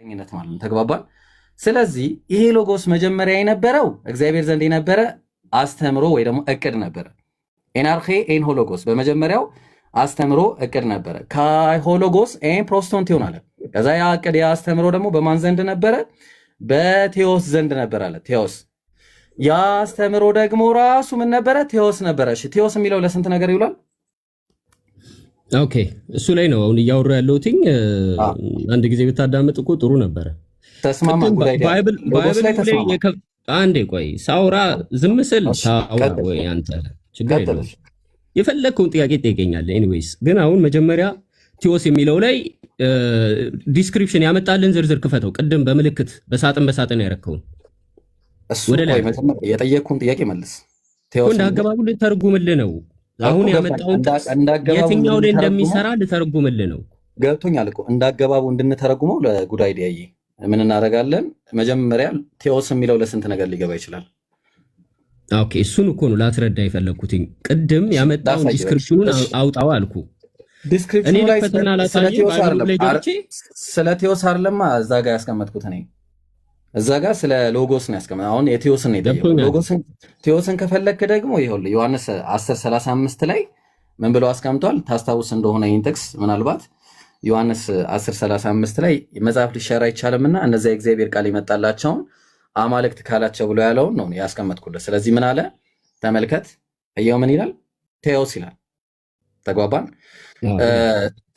ኝነት ማለት ነው። ተግባባን። ስለዚህ ይሄ ሎጎስ መጀመሪያ የነበረው እግዚአብሔር ዘንድ የነበረ አስተምሮ ወይ ደግሞ እቅድ ነበረ። ኤናርኬ ኤን ሆሎጎስ በመጀመሪያው አስተምሮ እቅድ ነበረ። ከሆሎጎስ ኤን ፕሮስቶንት ይሆናል። ከዛ ያ እቅድ ያ አስተምሮ ደግሞ በማን ዘንድ ነበረ? በቴዎስ ዘንድ ነበረ አለ። ቴዎስ ያ አስተምሮ ደግሞ ራሱ ምን ነበረ? ቴዎስ ነበረ። እሺ ቴዎስ የሚለው ለስንት ነገር ይውላል? ኦኬ እሱ ላይ ነው አሁን እያወሩ ያለሁትኝ። አንድ ጊዜ ብታዳምጥ እኮ ጥሩ ነበረ። ተስማማ። ባይብል ላይ አንዴ ቆይ ሳውራ ዝም ስል ሳውራ ወይ አንተ ችግር የለውም የፈለግከውን ጥያቄ ትጠይቀኛለህ። ኤኒዌይስ ግን አሁን መጀመሪያ ቴዎስ የሚለው ላይ ዲስክሪፕሽን ያመጣልን ዝርዝር ክፈተው። ቅድም በምልክት በሳጥን ያረከውን እሱ ላይ የጠየቅኩን ጥያቄ መልስ። ቴዎስ እንዳገባቡ ልተርጉምልህ ነው። አሁን ያመጣውን የትኛው ላይ እንደሚሰራ ልተርጉምልህ ነው። ገብቶኛል እኮ እንዳገባቡ እንድንተረጉመው ለጉዳይ ዲያዬ ምን እናደርጋለን? መጀመሪያ ቴዎስ የሚለው ለስንት ነገር ሊገባ ይችላል? ኦኬ እሱን እኮ ነው ላስረዳ የፈለኩትኝ። ቅድም ያመጣውን ዲስክሪፕሽኑን አውጣው አልኩ። ዲስክሪፕሽኑ ላይ ስለ ቴዎስ አይደለማ እዛ ጋር ያስቀመጥኩት እኔ እዛ ጋር ስለ ሎጎስ ነው ያስቀመጥኩት። አሁን የቴዎስን ነው የጠየቀው። ቴዎስን ከፈለክ ደግሞ ይኸውልህ ዮሐንስ 10:35 ላይ ምን ብለው አስቀምጧል? ታስታውስ እንደሆነ ይህን ጥቅስ ምናልባት ዮሐንስ 10:35 ላይ መጽሐፍ ሊሻር አይቻልምና እነዚያ የእግዚአብሔር ቃል ይመጣላቸውን አማልክት ካላቸው ብሎ ያለውን ነው ያስቀመጥኩለት። ስለዚህ ምን አለ ተመልከት። እየው ምን ይላል? ቴዎስ ይላል። ተግባባን።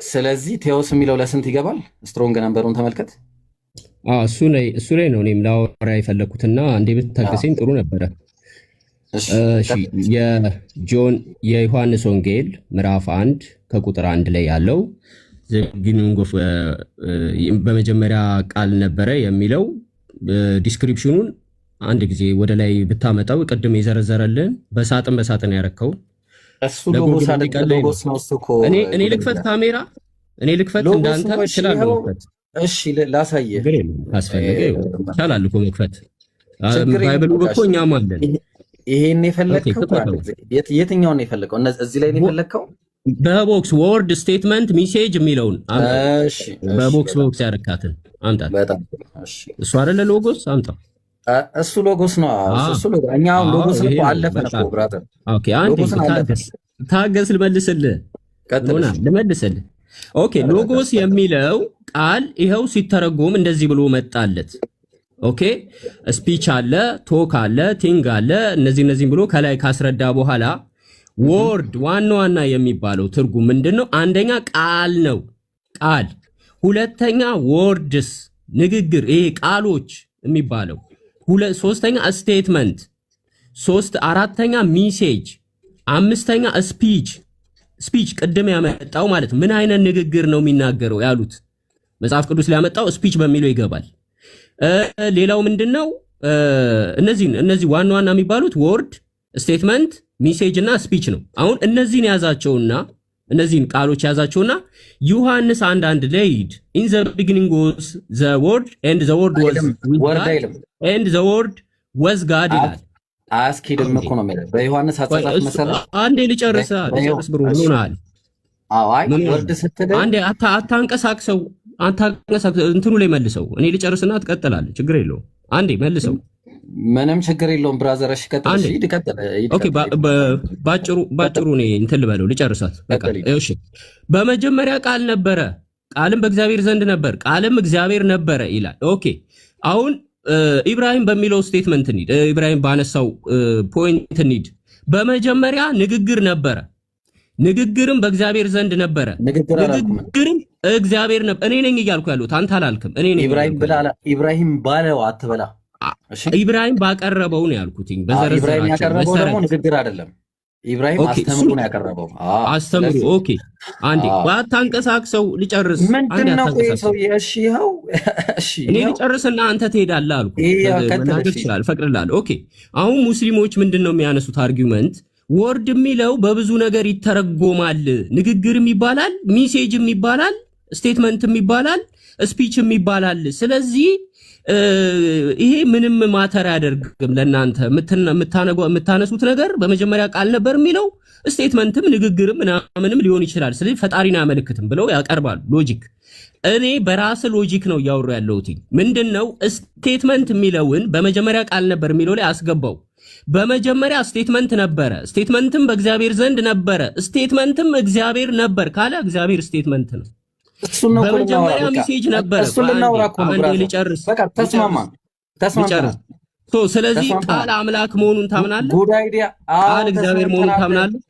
ስለዚህ ቴዎስ የሚለው ለስንት ይገባል? ስትሮንግ ነምበሩን ተመልከት። እሱ ላይ ነው እኔም ላወራ የፈለኩትና አንዴ ብትታገሰኝ ጥሩ ነበረ። የዮሐንስ ወንጌል ምዕራፍ 1 ከቁጥር 1 ላይ ያለው በመጀመሪያ ቃል ነበረ የሚለው ዲስክሪፕሽኑን አንድ ጊዜ ወደ ላይ ብታመጣው ቅድም የዘረዘረልን በሳጥን ያረከው እሱ ሎጎስ ነው። እኔ ልክፈት ካሜራ እኔ ልክፈት እንዳንተ እችላለሁ መክፈት። እሺ ላሳየህ ካስፈለገ ይቻላል እኮ መክፈት። ባይብሉ እኮ እኛም አለን። ይሄን የፈለከው የትኛውን የፈለከው? እዚህ ላይ ነው የፈለከው? በቦክስ ወርድ ስቴትመንት ሜሴጅ የሚለውን እሺ በቦክስ ያረካትን አምጣት። በጣም እሺ እሱ አይደለ ሎጎስ አምጣው። እሱ ሎጎስ ነው። እሱ ሎጎስ እኛው ሎጎስ ነው አለፈን እኮ ብራዘር። ኦኬ አንዴ ታገስ ልመልስልህ። ቀጥልና ልመልስልህ። ኦኬ ሎጎስ የሚለው ቃል ይኸው ሲተረጎም እንደዚህ ብሎ መጣለት። ኦኬ ስፒች አለ፣ ቶክ አለ፣ ቲንግ አለ። እነዚህን ብሎ ከላይ ካስረዳ በኋላ ወርድ ዋና የሚባለው ትርጉም ምንድነው? አንደኛ ቃል ነው፣ ቃል። ሁለተኛ ወርድስ ንግግር፣ ይሄ ቃሎች የሚባለው። ሶስተኛ ስቴትመንት፣ አራተኛ ሚሴጅ፣ አምስተኛ ስፒች ቅድም ያመጣው ማለት ምን አይነት ንግግር ነው የሚናገረው ያሉት መጽሐፍ ቅዱስ ላይ ያመጣው ስፒች በሚለው ይገባል። ሌላው ምንድነው? እነዚህ ዋና የሚባሉት ወርድ፣ ስቴትመንት፣ ሚሴጅ እና ስፒች ነው። አሁን እነዚህን ያዛቸውና እነዚህን ቃሎች ያዛቸውና ዮሐንስ 1:1 ላይ ኢን ዘ ቢጊኒንግ ዋዝ ዘ ወርድ ኤንድ ዘ ወርድ ዋዝ ኤንድ ዘ ወርድ ዋዝ ጋድ ይላል። አስኪድም እኮ ነው ማለት በዮሐንስ አጻጻፍ መሰረት አንዴ ልጨርስ ብሩ ምንሆናል? አይ ወርድ ስትል አንዴ አታንቀሳቅሰው እንትኑ ላይ መልሰው። እኔ ልጨርስና ትቀጥላለህ። ችግር የለውም። አንዴ መልሰው። ምንም ችግር የለውም ብራዘር። እሺ ቀጥል። ኦኬ ባጭሩ እኔ እንትን ልበለው ልጨርሳት። በቃ እሺ። በመጀመሪያ ቃል ነበረ፣ ቃልም በእግዚአብሔር ዘንድ ነበር፣ ቃልም እግዚአብሔር ነበረ ይላል። ኦኬ አሁን ኢብራሂም በሚለው ስቴትመንት እንሂድ። ኢብራሂም ባነሳው ፖይንት እንሂድ። በመጀመሪያ ንግግር ነበረ፣ ንግግርም በእግዚአብሔር ዘንድ ነበረ፣ ንግግርም እግዚአብሔር ነበር። እኔ ነኝ እያልኩ ያለሁት አንተ አላልክም። እኔ ነኝ። ኢብራሂም ባለው አትበላ። ኢብራሂም ባቀረበው ነው ያልኩትኝ። ኢብራሂም ያቀረበው ደግሞ ንግግር አይደለም። ኢብራሂም አስተምሮ ነው ያቀረበው። አስተምሮ። ኦኬ አንዴ ባታንቀሳቅሰው ልጨርስ። ምንድነው ሰው? እሺ ይኸው እሺ እኔ ልጨርስና አንተ ትሄዳለህ አልኩ። መናገር ትችላለህ፣ እፈቅድልሃለሁ። ኦኬ አሁን ሙስሊሞች ምንድነው የሚያነሱት አርጊውመንት? ወርድ የሚለው በብዙ ነገር ይተረጎማል። ንግግርም ይባላል፣ ሚሴጅም ይባላል፣ ስቴትመንትም ይባላል፣ ስፒችም ይባላል። ስለዚህ ይሄ ምንም ማተር አያደርግም ለእናንተ የምታነሱት ነገር በመጀመሪያ ቃል ነበር የሚለው ስቴትመንትም ንግግርም ምናምንም ሊሆን ይችላል። ስለዚህ ፈጣሪን አያመልክትም ብለው ያቀርባሉ። ሎጂክ እኔ በራስ ሎጂክ ነው እያወሩ ያለሁት። ምንድነው ስቴትመንት የሚለውን በመጀመሪያ ቃል ነበር የሚለው ላይ አስገባው። በመጀመሪያ ስቴትመንት ነበረ፣ ስቴትመንትም በእግዚአብሔር ዘንድ ነበረ፣ ስቴትመንትም እግዚአብሔር ነበር ካለ እግዚአብሔር ስቴትመንት ነው። በመጀመሪያ ሜሴጅ ነበረ። ልጨርስ። ስለዚህ ቃል አምላክ መሆኑን ታምናለህ? ቃል እግዚአብሔር መሆኑን ታምናለህ?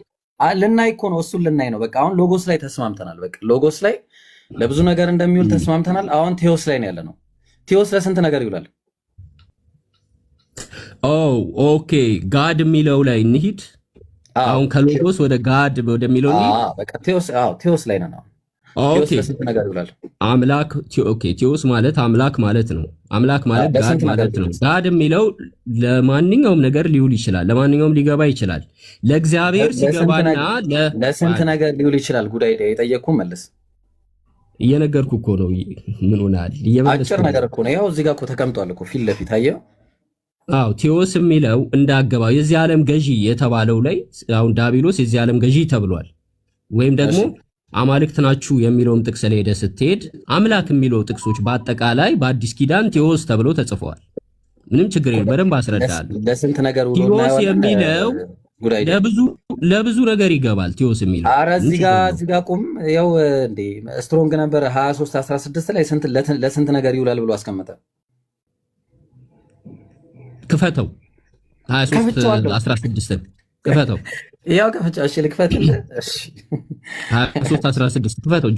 ልናይ እኮ ነው። እሱን ልናይ ነው። በቃ አሁን ሎጎስ ላይ ተስማምተናል። በቃ ሎጎስ ላይ ለብዙ ነገር እንደሚውል ተስማምተናል። አሁን ቴዎስ ላይ ነው ያለ ነው። ቴዎስ ለስንት ነገር ይውላል? ኦኬ ጋድ የሚለው ላይ እንሂድ። አሁን ከሎጎስ ወደ ጋድ ወደሚለው እንሂድ። በቃ ቴዎስ ላይ ነው። ቴዎስ ለስንት ነገር ይውላል? አምላክ ቴዎስ ማለት አምላክ ማለት ነው። አምላክ ማለት ጋድ ማለት ነው። ጋድ የሚለው ለማንኛውም ነገር ሊውል ይችላል፣ ለማንኛውም ሊገባ ይችላል። ለእግዚአብሔር ሲገባና ለስንት ነገር ሊውል ይችላል? ጉዳይ የጠየቅኩ መልስ። እየነገርኩ እኮ ነው። ምን ሆናል? አጭር ነገር እኮ ነው። ያው እዚህ ጋር እኮ ተቀምጧል እኮ ፊት ለፊት አየው። ቴዎስ የሚለው እንዳገባው የዚህ ዓለም ገዢ የተባለው ላይ አሁን ዳቢሎስ የዚህ ዓለም ገዢ ተብሏል። ወይም ደግሞ አማልክት ናችሁ የሚለውም ጥቅስ ላይ ሄደህ ስትሄድ አምላክ የሚለው ጥቅሶች በአጠቃላይ በአዲስ ኪዳን ቴዎስ ተብሎ ተጽፈዋል። ምንም ችግር የለም። በደንብ አስረዳለሁ። ለስንት ነገር ቴዎስ የሚለው ለብዙ ነገር ይገባል። ቴዎስ የሚለው ኧረ እዚህ ጋር ቁም። ያው እንዴ ስትሮንግ ነበር 23:16 ላይ ለስንት ነገር ይውላል ብሎ አስቀመጠ። ክፈተው 23:16 ክፈተው። ያው ከፈቻ እሺ ልክፈትልህ። እሺ 23:16 ክፈተው።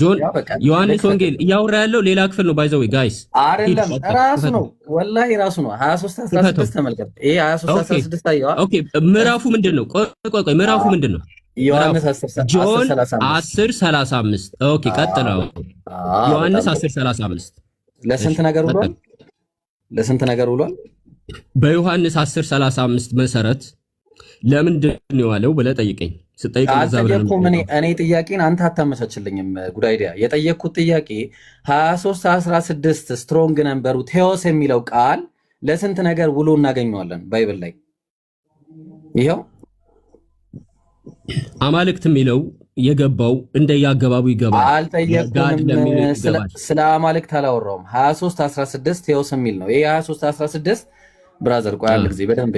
ዮሐንስ ወንጌል እያወራ ያለው ሌላ ክፍል ነው። ባይ ዘ ዌይ ጋይስ አይደለም ራሱ ነው፣ ወላሂ ራሱ ነው። 23:16 ተመልከት። ይሄ 23:16 ታየዋ። ኦኬ ምዕራፉ ምንድነው? ቆይ ምዕራፉ ምንድነው? ዮሐንስ 10:35 ኦኬ ቀጥለው። ዮሐንስ 10:35 ለስንት ነገር ውሏል? ለስንት ነገር ውሏል? በዮሐንስ 10:35 መሰረት ለምንድን ነው ያለው ብለህ ጠይቀኝ። ስጠይቅ እኔ ጥያቄን አንተ አታመቻችልኝም። ጉዳይ የጠየቅኩት ጥያቄ 23:16 ስትሮንግ ነምበሩ ቴዎስ የሚለው ቃል ለስንት ነገር ውሎ እናገኘዋለን ባይብል ላይ? ይኸው አማልክት የሚለው የገባው እንደያገባቡ ይገባል። አልጠየቅኩም። ስለ አማልክት አላወራውም። 23:16 ቴዎስ የሚል ነው። ይሄ 23:16 ብራዘር ቆይ አንድ ጊዜ በደንብ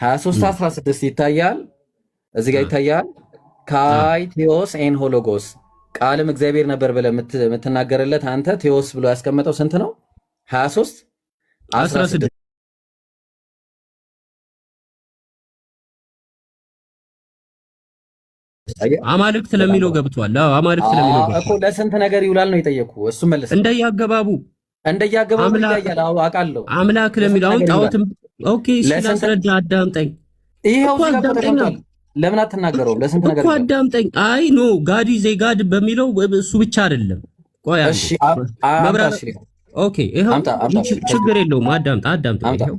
23:16 ይታያል። እዚህ ጋር ይታያል። ካይ ቴዎስ ኤን ሆሎጎስ ቃልም እግዚአብሔር ነበር ብለህ የምትናገርለት አንተ ቴዎስ ብሎ ያስቀመጠው ስንት ነው? 23:16 አማልክት ለሚለው ገብቷል። አማልክት ለሚለው ገብቷል እኮ ለስንት ነገር ይውላል ነው የጠየቅኩህ። እሱ መልስ እንደያገባቡ ይታያል። አውቃለሁ። አምላክ ለሚለው አሁን ጣዖትም ኦኬ ስላስረዳ አዳምጠኝ። ይሄው ለምን አትናገረውም? ለስንት ነገር እኮ አዳምጠኝ። አይ ኖ ጋዲ ዜጋድ በሚለው እሱ ብቻ አይደለም። ቆይ እሺ ኦኬ ይሄው ችግር የለውም። አዳምጠኝ። ይሄው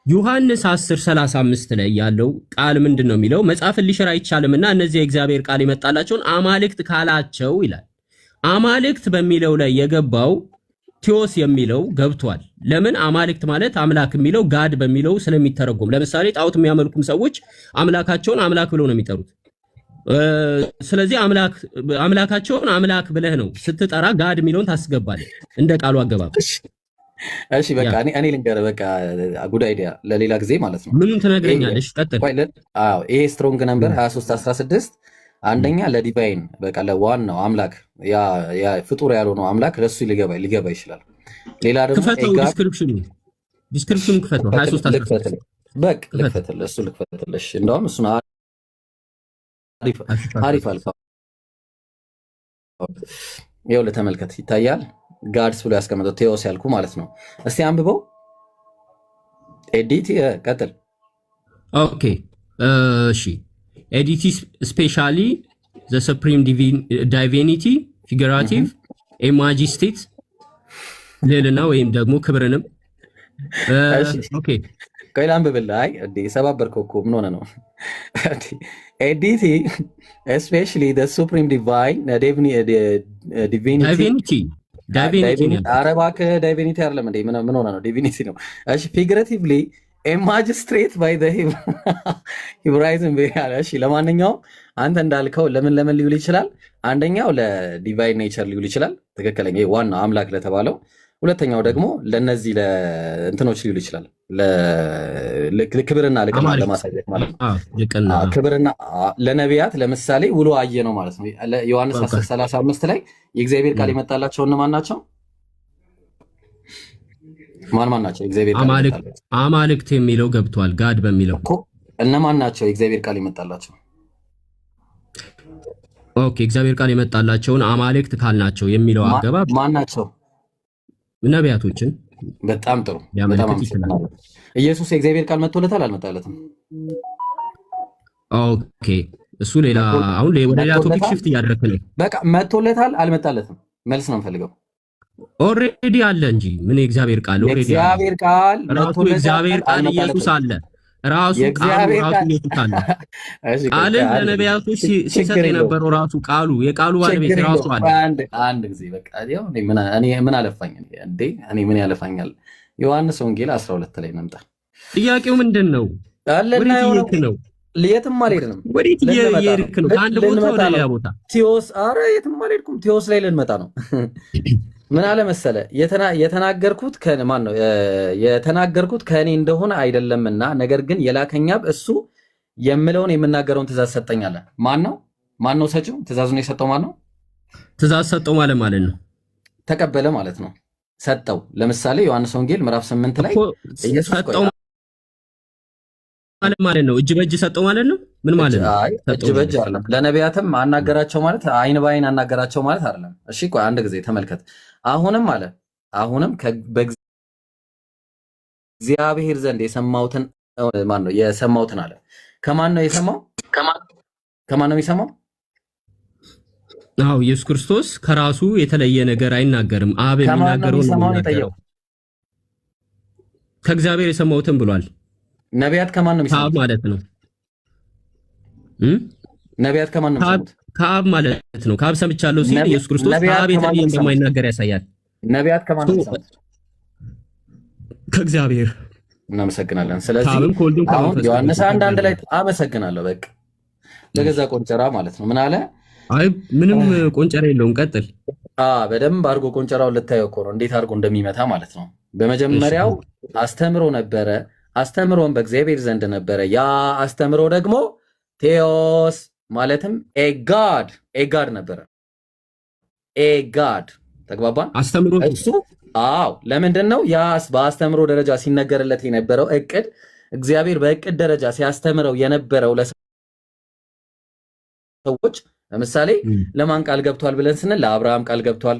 ዮሐንስ 10:35 ላይ ያለው ቃል ምንድነው የሚለው? መጽሐፍን ሊሽር አይቻልምና እነዚህ የእግዚአብሔር ቃል የመጣላቸውን አማልክት ካላቸው ይላል። አማልክት በሚለው ላይ የገባው ቴዎስ የሚለው ገብቷል። ለምን? አማልክት ማለት አምላክ የሚለው ጋድ በሚለው ስለሚተረጎም። ለምሳሌ ጣዖት የሚያመልኩም ሰዎች አምላካቸውን አምላክ ብለው ነው የሚጠሩት። ስለዚህ አምላካቸውን አምላክ ብለህ ነው ስትጠራ ጋድ የሚለውን ታስገባለህ እንደ ቃሉ አገባብ። እሺ በቃ እኔ ልንገርህ። በቃ ጉድ አይዲያ ለሌላ ጊዜ ማለት ነው። ምኑን ትነግረኛለሽ? ቀጥል። ይሄ ስትሮንግ ነምበር 23:16 አንደኛ ለዲቫይን በቃ ለዋናው አምላክ ያ ፍጡር ያልሆነው አምላክ ለሱ ሊገባ ይችላል። ሌላ ደግሞ ክፈተው፣ ዲስክሪፕሽኑ ክፈተው። 23:16 በቃ ልክፈትልህ፣ እሱ ልክፈትልሽ። እንደውም እሱን አሪፍ አልፋ ይኸው ለተመልከት ይታያል። ጋድስ ብሎ ያስቀመጠው ቴዎስ ያልኩ ማለት ነው። እስቲ አንብበው ኤዲት ቀጥል። ኦኬ እሺ ኤዲቲ ስፔሻሊ ዘ ሱፕሪም ዲቪኒቲ ፊገራቲቭ ማጂስቴት ሌልና ወይም ደግሞ ክብርንም ኦኬ ቆይ ላንብብልህ። አይ እንዴ ሰባበርከው እኮ ምን ሆነ ነው? ኤዲቲ ስፔሻሊ ዘ ሱፕሪም ዲቪኒቲ ዳይቪኒቲ ነው። ኧረ እባክህ ዳይቪኒቲ አይደለም እንዴ? ምን ሆነ ነው? ዲቪኒቲ ነው። እሺ ፊግሬቲቭሊ ኤ ማጅስትሬት ባይ ዘ ሂብራይዝም ያለ። እሺ ለማንኛውም አንተ እንዳልከው ለምን ሊውል ይችላል? አንደኛው ለዲቫይን ኔቸር ሊውል ይችላል፣ ትክክለኛ ዋናው አምላክ ለተባለው። ሁለተኛው ደግሞ ለነዚህ ለእንትኖች ሊውል ይችላል፣ ክብርና ልቅና ለማሳየት ማለት ነው። ክብርና ለነቢያት ለምሳሌ ውሎ አየ ነው ማለት ነው። ዮሐንስ 10:35 ላይ የእግዚአብሔር ቃል የመጣላቸው እነማን ናቸው? ማን ናቸው? የእግዚአብሔር ቃል አማልክት የሚለው ገብቷል። ጋድ በሚለው እነማን ናቸው የእግዚአብሔር ቃል የመጣላቸው? ኦኬ፣ እግዚአብሔር ቃል የመጣላቸውን አማልክት ካልናቸው የሚለው አገባብ ማን ናቸው? ነቢያቶችን። በጣም ጥሩ። በጣም አመሰግናለሁ። ኢየሱስ የእግዚአብሔር ቃል መጥቶለታል አልመጣለትም? ኦኬ፣ እሱ ሌላ አሁን ወደ ሌላ ቶፒክ ሽፍት እያደረግን ነው። በቃ መጥቶለታል አልመጣለትም? መልስ ነው የምፈልገው። ኦሬዲ አለ እንጂ ምን የእግዚአብሔር ቃል ኦሬዲ እግዚአብሔር ቃል መጥቶለታል። እግዚአብሔር ቃል ኢየሱስ አለ ራሱ ቃሉ ራሱ ኢየሱስ አለ። ቃልን ለነቢያቶች ሲሰጥ የነበረው ራሱ ቃሉ የቃሉ ባለቤት ራሱ አለ። አንድ ጊዜ በቃ ያው እኔ ምን አለፋኝ እንዴ? እኔ ምን ያለፋኛል? ዮሐንስ ወንጌል 12 ላይ እንምጣ። ጥያቄው ምንድን ነው? ወዴት ነው? የትም አልሄድንም። ወዴት እየሄድክ ነው? ከአንድ ቦታ ወደ ሌላ ቦታ። ቲዮስ ኧረ የትም አልሄድኩም። ቲዮስ ላይ ልንመጣ ነው። ምን አለ መሰለ የተናገርኩት ከማን ነው? የተናገርኩት ከእኔ እንደሆነ አይደለምና ነገር ግን የላከኝ አብ እሱ የምለውን የምናገረውን ትእዛዝ ሰጠኝ አለ። ማን ነው ሰጪው? ትእዛዙን የሰጠው ማን ነው? ትእዛዝ ሰጠው ማለት ነው ተቀበለ ማለት ነው። ሰጠው። ለምሳሌ ዮሐንስ ወንጌል ምዕራፍ 8 ላይ ኢየሱስ ሰጠው ማለት ነው። እጅ በእጅ ሰጠው ማለት ነው። ምን ማለት ነው? እጅ በእጅ አይደለም። ለነቢያትም አናገራቸው ማለት አይን በአይን አናገራቸው ማለት አይደለም። እሺ ቆይ አንድ ጊዜ ተመልከት። አሁንም በእግዚአብሔር ዘንድ የሰማሁትን ማን ነው የሰማሁትን አለ። ከማን ነው የሰማው? ከማን ነው የሰማው? አዎ ኢየሱስ ክርስቶስ ከራሱ የተለየ ነገር አይናገርም። አብ የሚናገረው ነው። ከእግዚአብሔር የሰማሁትን ብሏል። ነቢያት ከማን ነው የሚሰሙት ማለት ነው? ነቢያት ከማን ነው የሚሰሙት? ከአብ ማለት ነው። ከአብ ሰምቻለሁ ሲል ኢየሱስ ክርስቶስ ከአብ የተለየ እንደማይናገር ያሳያል። ነቢያት ከማን ነው የሚሰሙት? ከእግዚአብሔር። እናመሰግናለን። ስለዚህ አሁን ዮሐንስ 1:1 ላይ አመሰግናለሁ። በቃ ለገዛ ቆንጨራ ማለት ነው። ምን አለ? አይ ምንም ቆንጨራ የለውም። ቀጥል። በደንብ አድርጎ ቆንጨራውን ልታየው እኮ ነው፣ እንዴት አድርጎ እንደሚመታ ማለት ነው። በመጀመሪያው አስተምሮ ነበረ፣ አስተምሮን በእግዚአብሔር ዘንድ ነበረ። ያ አስተምሮ ደግሞ ቴዎስ ማለትም ኤጋድ ነበረ። ኤጋድ ተግባባን። አስተምሮ እሱ ለምንድን ነው ያ በአስተምሮ ደረጃ ሲነገርለት የነበረው እቅድ እግዚአብሔር በእቅድ ደረጃ ሲያስተምረው የነበረው ለሰዎች ለምሳሌ ለማን ቃል ገብቷል ብለን ስንል ለአብርሃም ቃል ገብቷል።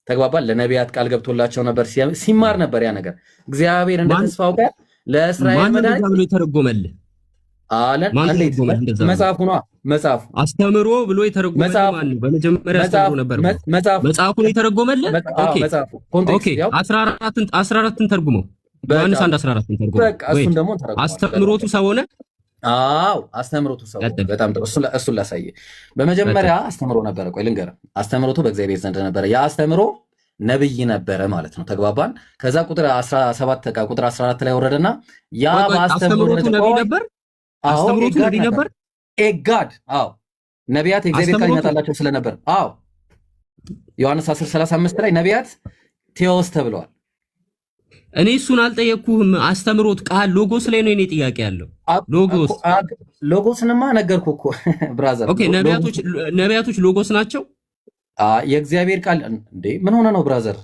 ተግባባን። ለነቢያት ቃል ገብቶላቸው ነበር። ሲማር ነበር ያ ነገር እግዚአብሔር እንደ ተስፋው ቃል ለእስራኤል መድኃኒት ብሎ የተረጎመልህ አለን። መጽሐፉ ነው። መጽሐፉ አስተምሮ ብሎ የተረጎመልህ ማን ነው? በመጀመሪያ አስተምሮ ነበር። መጽሐፉ ነው የተረጎመልህ። ኦኬ ኦኬ 14ን ተርጉመው ዮሐንስ 1:14ን ተርጉመው። እሱን ደግሞ ተረጉመው አስተምሮቱ ሰው ሆነ። አስተምሮቱ ሰው። በጣም ጥሩ። እሱን ላሳየህ። በመጀመሪያ አስተምሮ ነበረ። ቆይ ልንገርህ። አስተምሮቱ በእግዚአብሔር ዘንድ ነበረ። ያ አስተምሮ ነብይ ነበረ ማለት ነው። ተግባባን። ከዛ ቁጥር 14 ላይ ወረደና ያ በአስተምሮቱ ነብይ ነበር። አስተምሮቱ ነብይ ነበር። ኤጋድ ነቢያት የእግዚአብሔር ቃል ይመጣላቸው ስለነበር ዮሐንስ 10:35 ላይ ነቢያት ቴዎስ ተብለዋል። እኔ እሱን አልጠየቅኩህም። አስተምሮት ቃል ሎጎስ ላይ ነው የኔ ጥያቄ ያለው። ሎጎስንማ ነገርኩህ እኮ ብራዘር። ኦኬ ነቢያቶች ሎጎስ ናቸው። የእግዚአብሔር ቃል እንዴ ምን ሆነ ነው ብራዘር?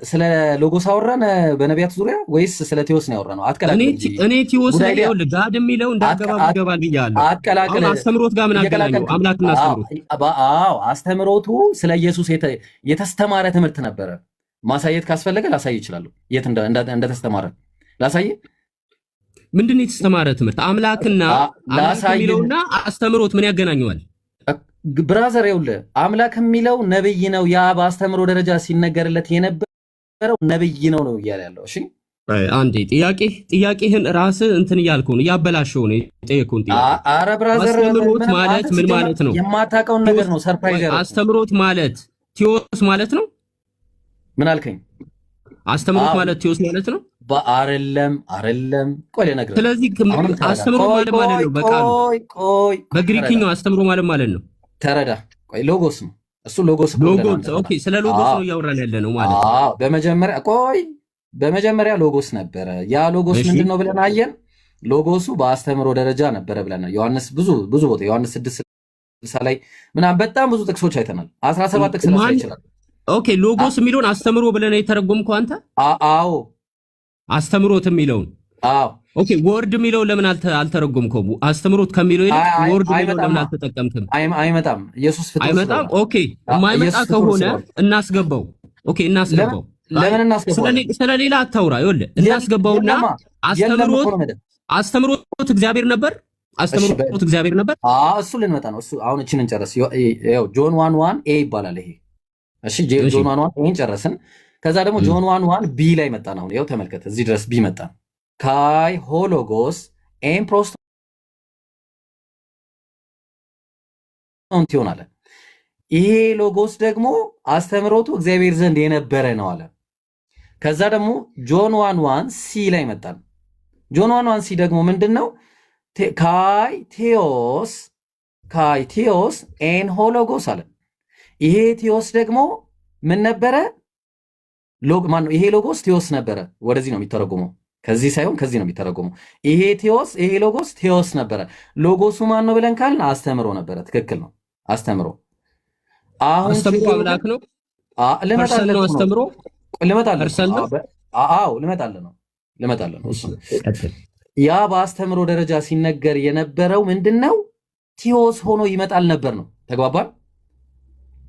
ስለ ሎጎስ አወራን በነቢያት ዙሪያ ወይስ ስለ ቴዎስ ነው ያወራነው? አትቀላቅል። እኔ ቴዎስ ላይ ይኸውልህ ጋድ የሚለው እንዳገባብ ይገባል ብያለሁ። አትቀላቅል። አስተምሮት ጋር ምን አገናኘው? አምላክና አስተምሮት። አስተምሮቱ ስለ ኢየሱስ የተስተማረ ትምህርት ነበረ። ማሳየት ካስፈለገ ላሳይ ይችላል። የት እንደተስተማረ ላሳይ። ምንድን ነው የተስተማረ ትምህርት? አምላክና የሚለውና አስተምሮት ምን ያገናኘዋል? ብራዘር ይኸውልህ አምላክ የሚለው ነብይ ነው። ያ በአስተምሮ ደረጃ ሲነገርለት የነበረው ነብይ ነው እያለ ያለው። እሺ አንዴ ጥያቄህን ራስህ እንትን እያልከው ነው፣ እያበላሸው ነው የጠየቀውን ጥያቄ። ኧረ ብራዘር አስተምሮት ማለት ምን ማለት ነው? የማታውቀውን ነገር ነው ሰርፕራይዝ ያለው። አስተምሮት ማለት ቴዎስ ማለት ነው። ምን አልከኝ? አስተምሮት ማለት ቴዎስ ማለት ነው። አይደለም። ቆይ ልነግርህ። ስለዚህ አስተምሮ ማለት ነው በቃሉ በግሪክኛው አስተምሮ ማለት ነው። ተረዳ። ቆይ ሎጎስ ነው እሱ። ሎጎስ። ኦኬ፣ ስለ ሎጎስ ነው እያወራን ያለ ነው ማለት ነው። በመጀመሪያ ሎጎስ ነበረ። ያ ሎጎስ ምንድን ነው ብለን አየን። ሎጎሱ በአስተምሮ ደረጃ ነበረ ብለን ዮሐንስ ብዙ ቦታ ዮሐንስ 6:60 ላይ ምናምን በጣም ብዙ ጥቅሶች አይተናል። 17 ጥቅስ ላይ ይችላል። ኦኬ፣ ሎጎስ የሚለውን አስተምሮ ብለን የተረጎምከው አንተ? አዎ፣ አስተምሮት የሚለውን አዎ። ኦኬ፣ ወርድ የሚለውን ለምን አልተረጎምከውም? አስተምሮት ከሚለው ይልቅ ወርድ የሚለውን ለምን አልተጠቀምክም? አይመጣም። ኢየሱስ ፍጡር አይመጣም። ኦኬ፣ የማይመጣ ከሆነ እናስገባው። ኦኬ፣ እናስገባው። ለምን እናስገባው? ስለሌላ አታውራ። ይኸውልህ እናስገባውና አስተምሮት እግዚአብሔር ነበር። አስተምሮት እግዚአብሔር ነበር። እሱ ልንመጣ ነው። እሱ አሁን እቺን እንጨርስ። ይኸው ጆን 1:1 ኤ ይባላል ይሄ። እሺ ጆን 1:1 ኤን ጨረስን። ከዛ ደግሞ ጆን 1:1 ቢ ላይ መጣን። አሁን ይኸው ተመልከት፣ እዚህ ድረስ ቢ መጣን። ካይ ሆሎጎስ ኤን ፕሮስቶንቲዮን አለ። ይሄ ሎጎስ ደግሞ አስተምሮቱ እግዚአብሔር ዘንድ የነበረ ነው አለ። ከዛ ደግሞ ጆን 1:1 ሲ ላይ መጣን። ጆን 1:1 ሲ ደግሞ ምንድነው? ካይ ቴዎስ ኤን ሆሎጎስ አለ። ይሄ ቴዎስ ደግሞ ምን ነበረ? ይሄ ሎጎስ ቴዎስ ነበረ። ወደዚህ ነው የሚተረጎመው፣ ከዚህ ሳይሆን ከዚህ ነው የሚተረጎመው። ይሄ ሎጎስ ቴዎስ ነበረ። ሎጎሱ ማን ነው ብለን ካልን አስተምሮ ነበረ። ትክክል ነው፣ አስተምሮ። አሁን አስተምሮ አምላክ ነው። ልመጣልህ ነው። አስተምሮ ልመጣልህ ነው። ያ በአስተምሮ ደረጃ ሲነገር የነበረው ምንድነው? ቴዎስ ሆኖ ይመጣል ነበር ነው። ተግባባል?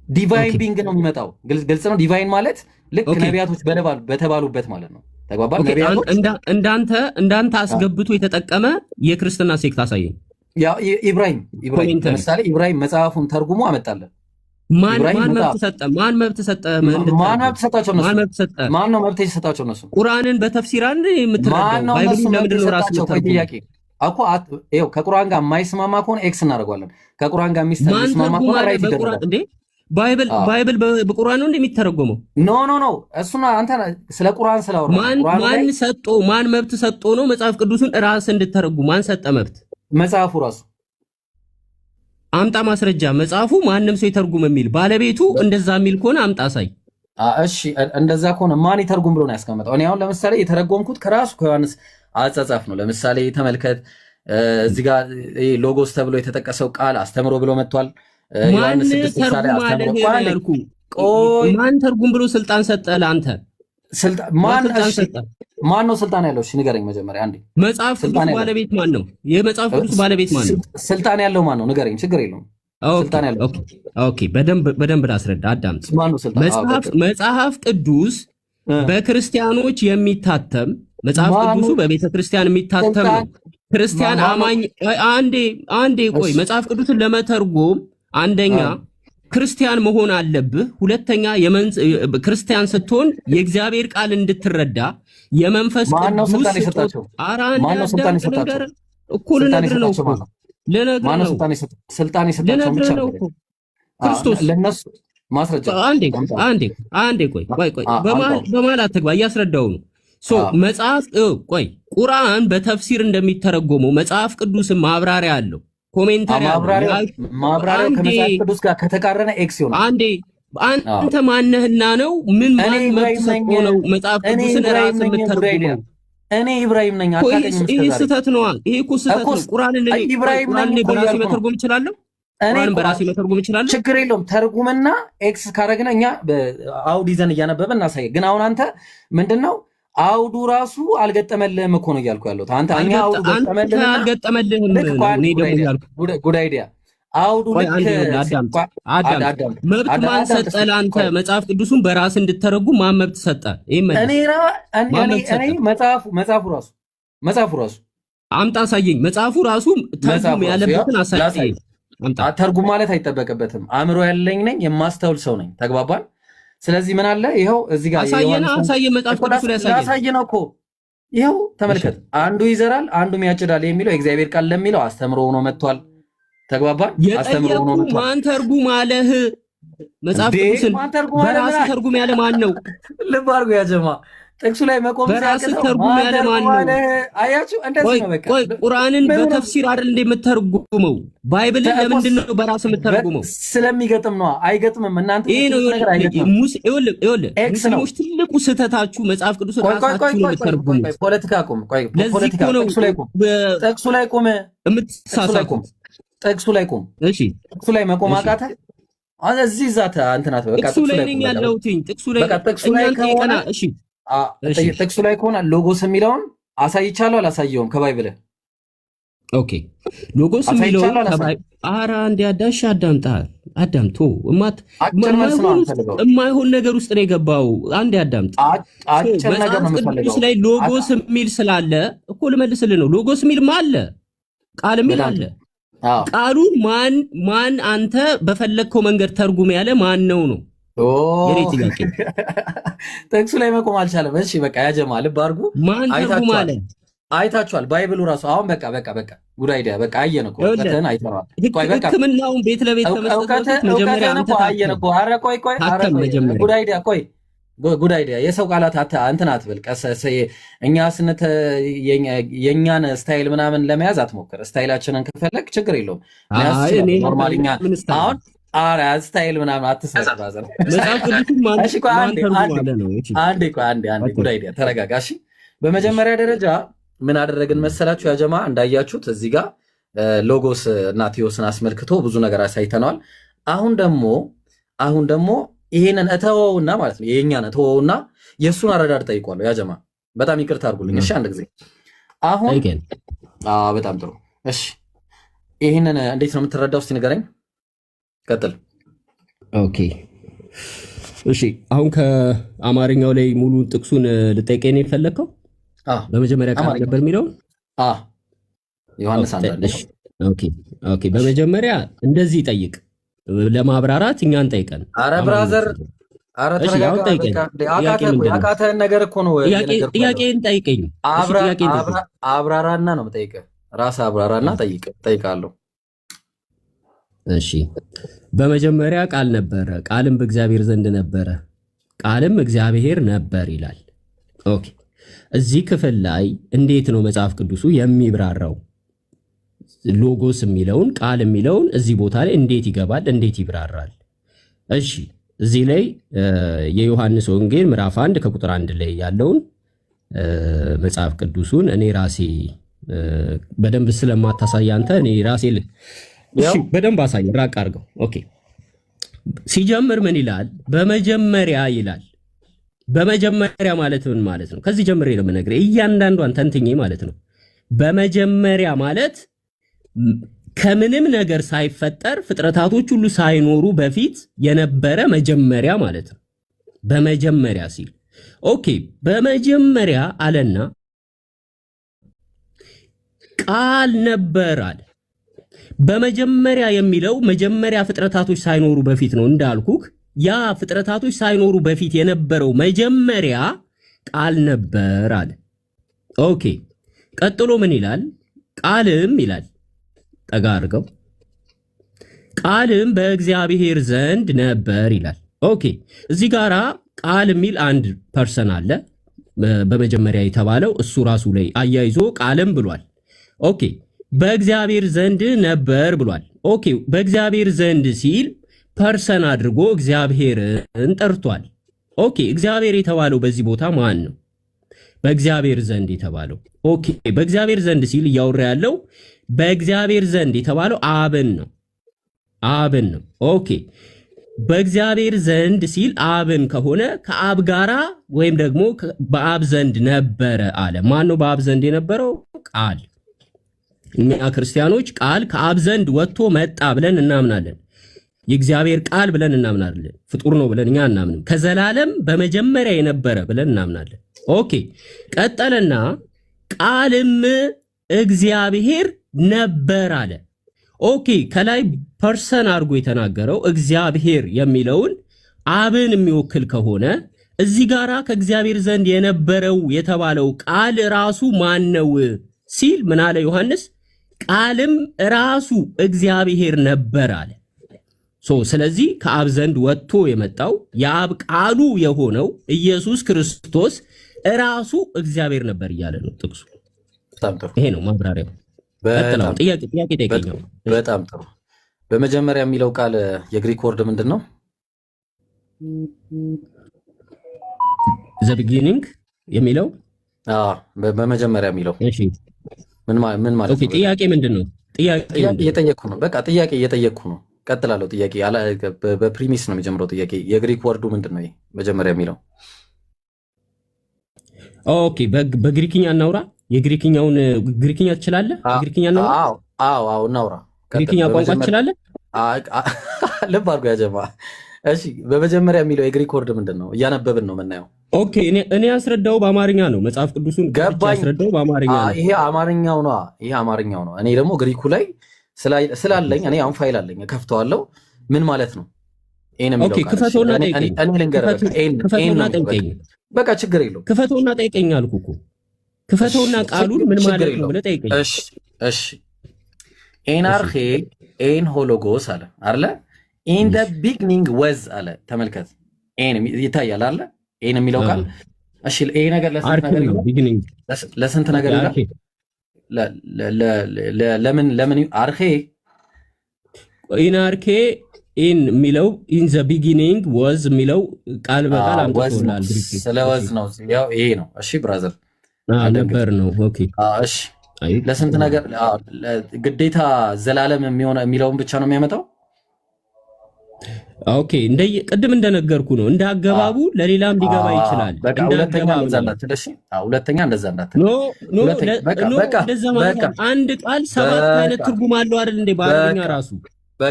ዲቫይን ቢንግ ነው የሚመጣው። ግልጽ ነው። ዲቫይን ማለት ልክ ነቢያቶች በተባሉበት ማለት ነው። ተግባባል? ነቢያቶች እንዳንተ አስገብቶ የተጠቀመ የክርስትና ሴክት አሳየኝ። ያ ኢብራሂም ለምሳሌ ኢብራሂም መጽሐፉን ተርጉሞ አመጣለን። ማን መብት ሰጠ? ማን ነው መብት የሰጣቸው? እነሱ ቁርአንን በተፍሲር አንድ የምትረዳው ባይብልን ለምንድን ነው ራሱ ጥያቄ እኮ ይኸው ከቁርአን ጋር የማይስማማ ከሆነ ኤክስ እናደርገዋለን። ከቁርአን ጋር የሚስማማ ከሆነ ራይት ይደረጋል። እንዴ ባይብል በቁርአን ነው እንደሚተረጎመው? ኖ እሱና አንተ ስለ ቁርአን ስላወራ ማን መብት ሰጦ ነው መጽሐፍ ቅዱስን ራስ እንድተረጉ ማን ሰጠ መብት? መጽሐፉ ራሱ። አምጣ ማስረጃ። መጽሐፉ ማንም ሰው ይተርጉም የሚል ባለቤቱ እንደዛ የሚል ከሆነ አምጣ አሳይ። እሺ እንደዛ ከሆነ ማን ይተርጉም ብሎ ነው ያስቀመጠው? እኔ አሁን ለምሳሌ የተረጎምኩት ከራሱ ከዮሐንስ አጻጻፍ ነው። ለምሳሌ ተመልከት፣ እዚህ ጋር ሎጎስ ተብሎ የተጠቀሰው ቃል አስተምሮ ብሎ መጥቷል። ማን ተርጉም ብሎ ስልጣን ሰጠ ለአንተ? ማን ነው ስልጣን ያለው? እሺ ንገረኝ መጀመሪያ አንዴ። መጽሐፍ ቅዱስ ባለቤት ማን ነው? የመጽሐፍ ቅዱስ ባለቤት ማን ነው? ስልጣን ያለው ማን ነው? ንገረኝ፣ ችግር የለውም። ስልጣን ያለው ኦኬ፣ በደንብ ላስረዳ፣ አዳምጥ። መጽሐፍ ቅዱስ በክርስቲያኖች የሚታተም መጽሐፍ ቅዱሱ በቤተ ክርስቲያን የሚታተም ነው። ክርስቲያን አማኝ አንዴ ቆይ፣ መጽሐፍ ቅዱስን ለመተርጎም አንደኛ ክርስቲያን መሆን አለብህ። ሁለተኛ ክርስቲያን ስትሆን የእግዚአብሔር ቃል እንድትረዳ የመንፈስ ቅዱስ ማነው ስልጣን የሰጣቸው? እኩል ነገር ነው። ማነው ስልጣን የሰጣቸው? ብቻ ክርስቶስ። ለነሱ ማስረጃ አንዴ ቆይ፣ በማል አትግባ፣ እያስረዳው ነው። መጽሐፍ ቆይ፣ ቁርአን በተፍሲር እንደሚተረጎመው መጽሐፍ ቅዱስን ማብራሪያ አለው። ኮሜንታሪ ማብራሪያው ከመጽሐፍ ቅዱስ ጋር ከተቃረነ ኤክስ ይሆናል። አንተ ማነህና ነው? ምን መብት ሰጥቶ ነው መጽሐፍ ቅዱስን ራስ የምትተረጉመው? እኔ ኢብራሂም ነኝ። አታውቅኝም? ይሄ ስህተት ነው። ይሄ እኮ ስህተት ነው። ቁርአንን በራሴ መተርጎም እችላለሁ። በራሴ መተርጎም እችላለሁ። ችግር የለውም። ተርጉምና ኤክስ ካረግነ እኛ አውድ ይዘን እያነበበን እናሳየ። ግን አሁን አንተ ምንድነው አውዱ ራሱ አልገጠመልህም እኮ ነው እያልኩ ያለሁት። አንተ አውዱ ገጠመልህም አልገጠመልህም። እኔ ደግሞ ያልኩ ጉድ አይዲያ አውዱ መብት ማን ሰጠ ለአንተ? መጽሐፍ ቅዱሱን በራስ እንድተረጉም ማን መብት ሰጠ? መጽሐፉ ራሱ አምጣ አሳየኝ። መጽሐፉ ራሱ ተርጉም ያለበትን አሳየኝ። ተርጉም ማለት አይጠበቅበትም። አእምሮ ያለኝ ነኝ፣ የማስተውል ሰው ነኝ። ተግባባን? ስለዚህ ምን አለ? ይኸው እዚህ ጋር አሳየን። መጽሐፍ ቅዱስ ላይ ያሳየን እኮ ይኸው ተመልከት። አንዱ ይዘራል አንዱም ያጭዳል የሚለው የእግዚአብሔር ቃል ለሚለው አስተምሮ ሆኖ መጥቷል። ተግባባን? አስተምሮ ሆኖ መጥቷል። ማን ተርጉም አለህ? መጽሐፍ ቅዱስን በራስ ተርጉም ያለ ማን ነው? ልብ አድርጎ ያጀማ ጥቅሱ ላይ መቆም በራስ ተርጉም ያለ ማን ነው? አያችሁ እንደዚህ ነው። በቃ ቆይ ቁርአንን በተፍሲር አይደል እንደምትተረጉመው? ባይብልን ለምንድን ነው በራስ የምትተረጉመው? ስለሚገጥም ነው። አይገጥምም። እናንተ ይሄ ነው ሙስሊሞች ትልቁ ስህተታችሁ መጽሐፍ ቅዱስ ራሳችሁ ነው የምትተረጉሙት። ፖለቲካ ቁም። ቆይ ፖለቲካ ጥቅሱ ላይ ቁም። ጥቅሱ ላይ ቁም። የምትሳሳቱት ጥቅሱ ላይ ቁም። እሺ ጥቅሱ ላይ መቆም አቃተ። እዚህ ዛታ አንተናት በቃ ጥቅሱ ላይ ነኝ ያለሁት። ጥቅሱ ላይ እኛን ጠይቀና እሺ ጥቅሱ ላይ ከሆነ ሎጎስ የሚለውን አሳይቻለሁ አላሳየውም? ከባይብል ኦኬ። ሎጎስ የሚለውን ኧረ አንዴ አዳሽ አዳምጦ የማይሆን ነገር ውስጥ ነው የገባው። አንዴ አዳምጥ። መጽሐፍ ቅዱስ ላይ ሎጎስ የሚል ስላለ እኮ ልመልስልህ ነው። ሎጎስ የሚልም አለ፣ ቃል የሚል አለ። ቃሉን ማን አንተ በፈለግከው መንገድ ተርጉም ያለ ማን ነው? ጥቅሱ ላይ መቆም አልቻለም። እሺ በቃ ያጀማ ልብ አድርጉ። አይታችኋል ባይብሉ ራሱ አሁን በቃ ጉድ አይዲያ በቃ አየን እኮ እውቀትህን አይተነዋል። ቆይ በቃ ሕክምናውን ቤት ለቤት ከመስጠት መጀመሪያ አንተ አየን እኮ። ኧረ ቆይ ጉድ አይዲያ የሰው ቃላት እንትን አትበል። እኛ የእኛን ስታይል ምናምን ለመያዝ አትሞክር። ስታይላችንን ከፈለግ ችግር የለውም። ኖርማልኛ አሁን ስታይል ምናምን አትሰራ። አንዴ ጉድ አይዲያ ተረጋጋ። እሺ በመጀመሪያ ደረጃ ምን አደረግን መሰላችሁ? ያጀማ እንዳያችሁት እዚህ ጋር ሎጎስ እና ቴዎስን አስመልክቶ ብዙ ነገር አሳይተነዋል። አሁን ደግሞ ይሄንን እተወውና ማለት ነው የኛን እተወውና የእሱን አረዳድ ጠይቋለሁ። ያጀማ በጣም ይቅርታ አድርጉልኝ። እሺ አንድ ጊዜ አሁን በጣም ጥሩ። እሺ ይሄንን እንዴት ነው የምትረዳው? እስቲ ንገረኝ። ቀጥል። ኦኬ እሺ አሁን ከአማርኛው ላይ ሙሉ ጥቅሱን ልጠይቀኝ ነው የፈለከው? በመጀመሪያ ቃል ነበር የሚለው ዮሐንስ 1። ኦኬ በመጀመሪያ እንደዚህ ጠይቅ። ለማብራራት እኛን ጠይቀን። አረ ብራዘር አረ ተረጋጋ። አቃተህን ነገር እኮ ነው። ጥያቄን ጠይቀኝ። አብራራና ነው የምጠይቅህ። ራስህ አብራራና ጠይቃለሁ። እሺ በመጀመሪያ ቃል ነበረ፣ ቃልም በእግዚአብሔር ዘንድ ነበረ፣ ቃልም እግዚአብሔር ነበር ይላል። ኦኬ እዚህ ክፍል ላይ እንዴት ነው መጽሐፍ ቅዱሱ የሚብራራው? ሎጎስ የሚለውን ቃል የሚለውን እዚህ ቦታ ላይ እንዴት ይገባል? እንዴት ይብራራል? እሺ እዚህ ላይ የዮሐንስ ወንጌል ምዕራፍ 1 ከቁጥር 1 ላይ ያለውን መጽሐፍ ቅዱሱን እኔ ራሴ በደንብ ስለማታሳይ አንተ እኔ ራሴ እሺ በደንብ አሳይ፣ ራቅ አድርገው። ኦኬ ሲጀምር ምን ይላል? በመጀመሪያ ይላል። በመጀመሪያ ማለት ምን ማለት ነው? ከዚህ ጀምሬ ነው የምነግርህ እያንዳንዷን ተንትኜ ማለት ነው። በመጀመሪያ ማለት ከምንም ነገር ሳይፈጠር ፍጥረታቶች ሁሉ ሳይኖሩ በፊት የነበረ መጀመሪያ ማለት ነው። በመጀመሪያ ሲል ኦኬ በመጀመሪያ አለና ቃል ነበር አለ። በመጀመሪያ የሚለው መጀመሪያ ፍጥረታቶች ሳይኖሩ በፊት ነው እንዳልኩክ። ያ ፍጥረታቶች ሳይኖሩ በፊት የነበረው መጀመሪያ ቃል ነበር አለ። ኦኬ ቀጥሎ ምን ይላል? ቃልም ይላል፣ ጠጋ አድርገው፣ ቃልም በእግዚአብሔር ዘንድ ነበር ይላል። ኦኬ እዚህ ጋራ ቃል የሚል አንድ ፐርሰን አለ በመጀመሪያ የተባለው እሱ ራሱ ላይ አያይዞ ቃልም ብሏል። ኦኬ በእግዚአብሔር ዘንድ ነበር ብሏል። ኦኬ በእግዚአብሔር ዘንድ ሲል ፐርሰን አድርጎ እግዚአብሔርን ጠርቷል። ኦኬ እግዚአብሔር የተባለው በዚህ ቦታ ማን ነው? በእግዚአብሔር ዘንድ የተባለው ኦኬ በእግዚአብሔር ዘንድ ሲል እያወራ ያለው በእግዚአብሔር ዘንድ የተባለው አብን ነው። አብን ነው። ኦኬ በእግዚአብሔር ዘንድ ሲል አብን ከሆነ ከአብ ጋራ ወይም ደግሞ በአብ ዘንድ ነበረ አለ። ማን ነው በአብ ዘንድ የነበረው? ቃል። እኛ ክርስቲያኖች ቃል ከአብ ዘንድ ወጥቶ መጣ ብለን እናምናለን። የእግዚአብሔር ቃል ብለን እናምናለን። ፍጡር ነው ብለን እኛ እናምንም። ከዘላለም በመጀመሪያ የነበረ ብለን እናምናለን። ኦኬ ቀጠለና ቃልም እግዚአብሔር ነበር አለ። ኦኬ ከላይ ፐርሰን አድርጎ የተናገረው እግዚአብሔር የሚለውን አብን የሚወክል ከሆነ እዚህ ጋራ ከእግዚአብሔር ዘንድ የነበረው የተባለው ቃል ራሱ ማን ነው ሲል ምን አለ ዮሐንስ? ቃልም ራሱ እግዚአብሔር ነበር አለ። ስለዚህ ከአብ ዘንድ ወጥቶ የመጣው የአብ ቃሉ የሆነው ኢየሱስ ክርስቶስ ራሱ እግዚአብሔር ነበር እያለ ነው ጥቅሱ። ይሄ ነው ማብራሪያው። ጥያቄ ጠይቀኛው። በጣም ጥሩ። በመጀመሪያ የሚለው ቃል የግሪክ ወርድ ምንድን ነው? ዘ ቢጊኒንግ የሚለው በመጀመሪያ የሚለው ምን ማለት ነው? ጥያቄ ምንድን ነው? ጥያቄ እየጠየቅኩ ነው። በቃ ጥያቄ እየጠየቅኩ ነው። ቀጥላለሁ። ጥያቄ በፕሪሚስ ነው የሚጀምረው ጥያቄ። የግሪክ ወርዱ ምንድን ነው? መጀመሪያ የሚለው ኦኬ። በግሪክኛ እናውራ። የግሪክኛውን ግሪክኛ ትችላለህ? ግሪክኛ እናውራ። አዎ እናውራ። ግሪክኛ ቋንቋ ትችላለህ? ልብ አድርጎ ያጀማ። እሺ፣ በመጀመሪያ የሚለው የግሪክ ወርድ ምንድን ነው? እያነበብን ነው የምናየው። ኦኬ፣ እኔ ያስረዳው በአማርኛ ነው። መጽሐፍ ቅዱስን ያስረዳው በአማርኛ ነው። ይሄ አማርኛው ነው። እኔ ደግሞ ግሪኩ ላይ ስላለኝ እኔ አሁን ፋይል አለኝ፣ ከፍተዋለሁ። ምን ማለት ነው? ክፈተውና ጠይቀኝ። በቃ ችግር የለውም። ክፈተውና ጠይቀኝ አልኩህ እኮ። ክፈተውና ቃሉን ምን ማለት ነው ብለህ ጠይቀኝ። እሺ ኤናርኼ ኤን ሆሎጎስ አለ አይደለ? ኢን ደ ቢግኒንግ ወዝ አለ። ተመልከት፣ ኤን ይታያል አለ። ኤን የሚለው ቃል እሺ፣ ይሄ ነገር ለስንት ነገር ይላል? ለምን አርኼ ኢናርኬ ኢን የሚለው ኢን ዘ ቢጊኒንግ ወዝ የሚለው ቃል በቃል አምጥቶናል። ስለ ወዝ ነው ያው ይሄ ነው። እሺ ብራዘር ነበር ነው። ኦኬ እሺ፣ ለስንት ነገር ግዴታ ዘላለም የሚለውን ብቻ ነው የሚያመጣው? ኦኬ፣ ቅድም እንደነገርኩ ነው። እንደ አገባቡ ለሌላም ሊገባ ይችላል። ሁለተኛ እንደዛ እንዳትል። እንደዛ ማለት አንድ ቃል 7 አይነት ትርጉም አለው አይደል እንዴ? በአረብኛ ራሱ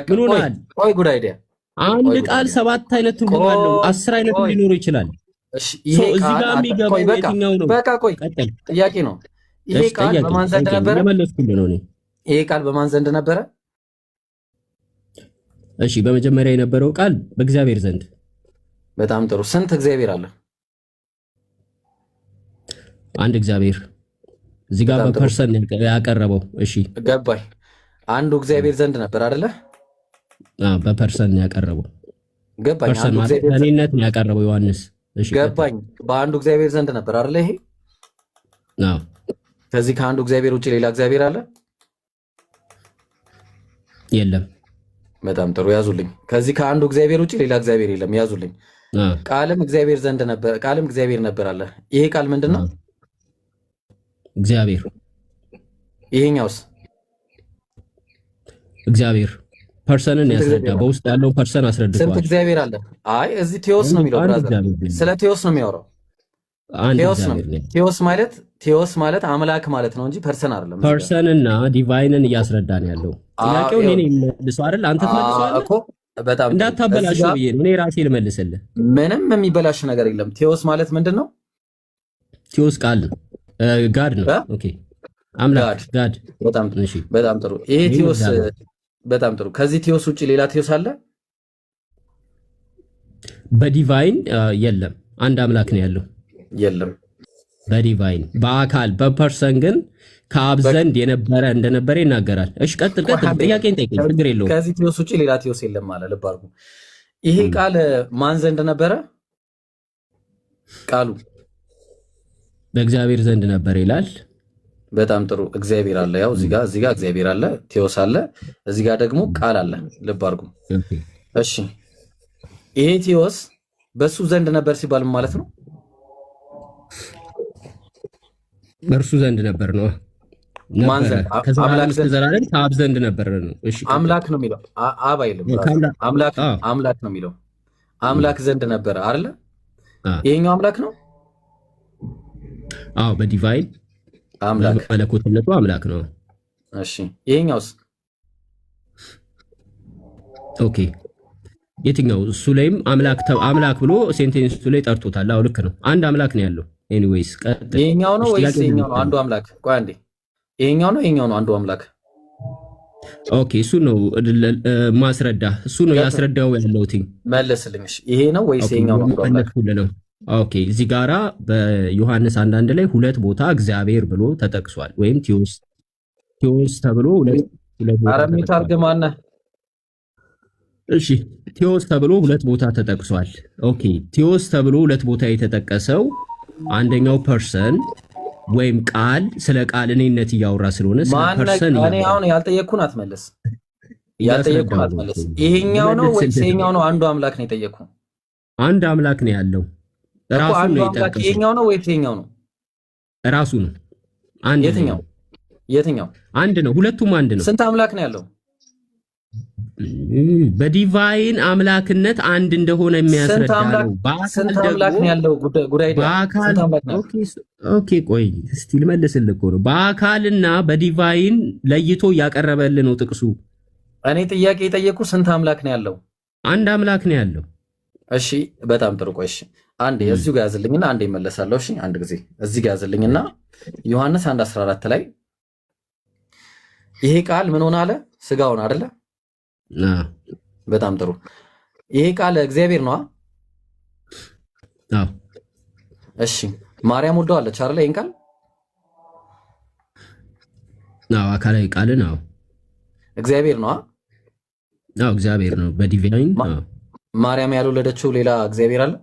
ምን ሆነሃል? ጉድ አይዲያ። አንድ ቃል 7 አይነት ትርጉም አለው። 10 አይነት ሊኖር ይችላል። እዚህ ጋር የሚገባው የትኛው ነው? በቃ ቆይ፣ ጥያቄ ነው። ይሄ ቃል በማን ዘንድ ነበረ? ይሄ ቃል በማን ዘንድ ነበረ? እሺ፣ በመጀመሪያ የነበረው ቃል በእግዚአብሔር ዘንድ። በጣም ጥሩ። ስንት እግዚአብሔር አለ? አንድ እግዚአብሔር። እዚህ ጋር በፐርሰን ያቀረበው። እሺ ገባኝ። አንዱ እግዚአብሔር ዘንድ ነበር አይደለ? በፐርሰን ያቀረበው። ገባኝ። ፐርሰን ማለት እኔነት ነው ያቀረበው ዮሐንስ። እሺ ገባኝ። በአንዱ እግዚአብሔር ዘንድ ነበር አይደለ? ይሄ ከዚህ ከአንዱ እግዚአብሔር ውጭ ሌላ እግዚአብሔር አለ? የለም። በጣም ጥሩ ያዙልኝ። ከዚህ ከአንዱ እግዚአብሔር ውጭ ሌላ እግዚአብሔር የለም። ያዙልኝ። ቃልም እግዚአብሔር ዘንድ ነበር፣ ቃልም እግዚአብሔር ነበር አለ። ይሄ ቃል ምንድን ነው? እግዚአብሔር። ይሄኛውስ? እግዚአብሔር ፐርሰንን ያስረዳ። በውስጥ ያለው ፐርሰን አስረድቷል። ስንት እግዚአብሔር አለ? አይ እዚህ ቴዎስ ነው የሚለው ብራዘር። ስለ ቴዎስ ነው የሚያወራው። ቴዎስ ማለት አምላክ ማለት ነው እንጂ ፐርሰን አይደለም። ፐርሰንና ዲቫይንን እያስረዳን ያለው ጥያቄው እኔ መልሰው አይደል? አንተ ትመልሰዋለህ እኮ። በጣም እንዳታበላሽው ብዬ ነው እኔ ራሴ ልመልስልህ። ምንም የሚበላሽ ነገር የለም። ቴዎስ ማለት ምንድን ነው? ቴዎስ ቃል ጋድ ነው። ኦኬ አምላክ ጋድ። በጣም ጥሩ። ይሄ ቴዎስ በጣም ጥሩ። ከዚህ ቴዎስ ውጭ ሌላ ቴዎስ አለ? በዲቫይን የለም። አንድ አምላክ ነው ያለው። የለም በዲቫይን በአካል በፐርሰን ግን ከአብ ዘንድ የነበረ እንደነበረ ይናገራል። እሺ ቀጥል። ጥያቄን ጠይቀኝ፣ ችግር የለውም። ከዚህ ቴዎስ ውጭ ሌላ ቴዎስ የለም ማለት ልብ አድርጉ። ይሄ ቃል ማን ዘንድ ነበረ? ቃሉ በእግዚአብሔር ዘንድ ነበር ይላል። በጣም ጥሩ። እግዚአብሔር አለ። ያው እዚህ ጋር እግዚአብሔር አለ፣ ቴዎስ አለ፣ እዚህ ጋር ደግሞ ቃል አለ። ልብ አድርጉ። እሺ ይሄ ቴዎስ በሱ ዘንድ ነበር ሲባል ማለት ነው? በእርሱ ዘንድ ነበር ነው። ማን ዘንድ? አምላክ ዘላለም ከአብ ዘንድ ነበር ነው። እሺ አምላክ ነው የሚለው አብ አይልም። አምላክ ነው የሚለው። አምላክ ዘንድ ነበር አይደለ? ይሄኛው አምላክ ነው። አዎ በዲቫይን አምላክ መለኮትነቱ አምላክ ነው። እሺ ይሄኛውስ? ኦኬ የትኛው? እሱ ላይም አምላክ ብሎ ሴንቴንሱ ላይ ጠርቶታል። አዎ ልክ ነው። አንድ አምላክ ነው ያለው። ኤኒዌይስ ቀጥል። ይሄኛው ነው ወይስ ይሄኛው ነው? አንዱ አምላክ። ቆይ አንዴ፣ ይሄኛው ነው አንዱ አምላክ? ኦኬ እሱ ነው ማስረዳ። እሱ ነው ያስረዳው ያለው ቲንግ መለስልኝ። እሺ ይሄ ነው ወይስ ይሄኛው ነው? አንዱ አምላክ ነው። ኦኬ እዚህ ጋራ በዮሐንስ 1:1 ላይ 2 ቦታ እግዚአብሔር ብሎ ተጠቅሷል፣ ወይም ቴዎስ ተብሎ 2 ቦታ። አረም ይታርገማና እሺ ቴዎስ ተብሎ ሁለት ቦታ ተጠቅሷል። ኦኬ ቴዎስ ተብሎ ሁለት ቦታ የተጠቀሰው አንደኛው ፐርሰን ወይም ቃል ስለ ቃል እኔነት እያወራ ስለሆነ ስለ ፐርሰን እኔ አሁን ያልጠየቅኩን አትመልስ። ይሄኛው ነው ወይስ ይሄኛው ነው? አንዱ አምላክ ነው የጠየቅኩ። አንድ አምላክ ነው ያለው ራሱ ነው የጠየቀው። ይሄኛው ነው ወይስ ይሄኛው ነው? ራሱ ነው። አንድ የትኛው? አንድ ነው። ሁለቱም አንድ ነው። ስንት አምላክ ነው ያለው? በዲቫይን አምላክነት አንድ እንደሆነ የሚያስረዳ ነው። ስንት አምላክ ነው ያለው? በአካል ኦኬ፣ ቆይ እስቲ ልመልስልህ እኮ ነው። በአካልና በዲቫይን ለይቶ እያቀረበልህ ነው ጥቅሱ። እኔ ጥያቄ የጠየኩ ስንት አምላክ ነው ያለው? አንድ አምላክ ነው ያለው። እሺ፣ በጣም ጥሩ። ቆይ እሺ፣ አንዴ እዚሁ ጋር ያዝልኝና አንዴ እመለሳለሁ። እሺ፣ አንድ ጊዜ እዚህ ጋር ያዝልኝና ዮሐንስ 1:14 ላይ ይሄ ቃል ምን ሆነ አለ? ስጋ ሆነ አይደለ? በጣም ጥሩ። ይሄ ቃል እግዚአብሔር ነው። አዎ። እሺ ማርያም ወልደዋለች አይደለ? ይሄን ቃል አዎ፣ አካላዊ ቃል ነው። እግዚአብሔር ነው። አዎ፣ እግዚአብሔር ነው በዲቫይን። ማርያም ያልወለደችው ሌላ እግዚአብሔር አለ?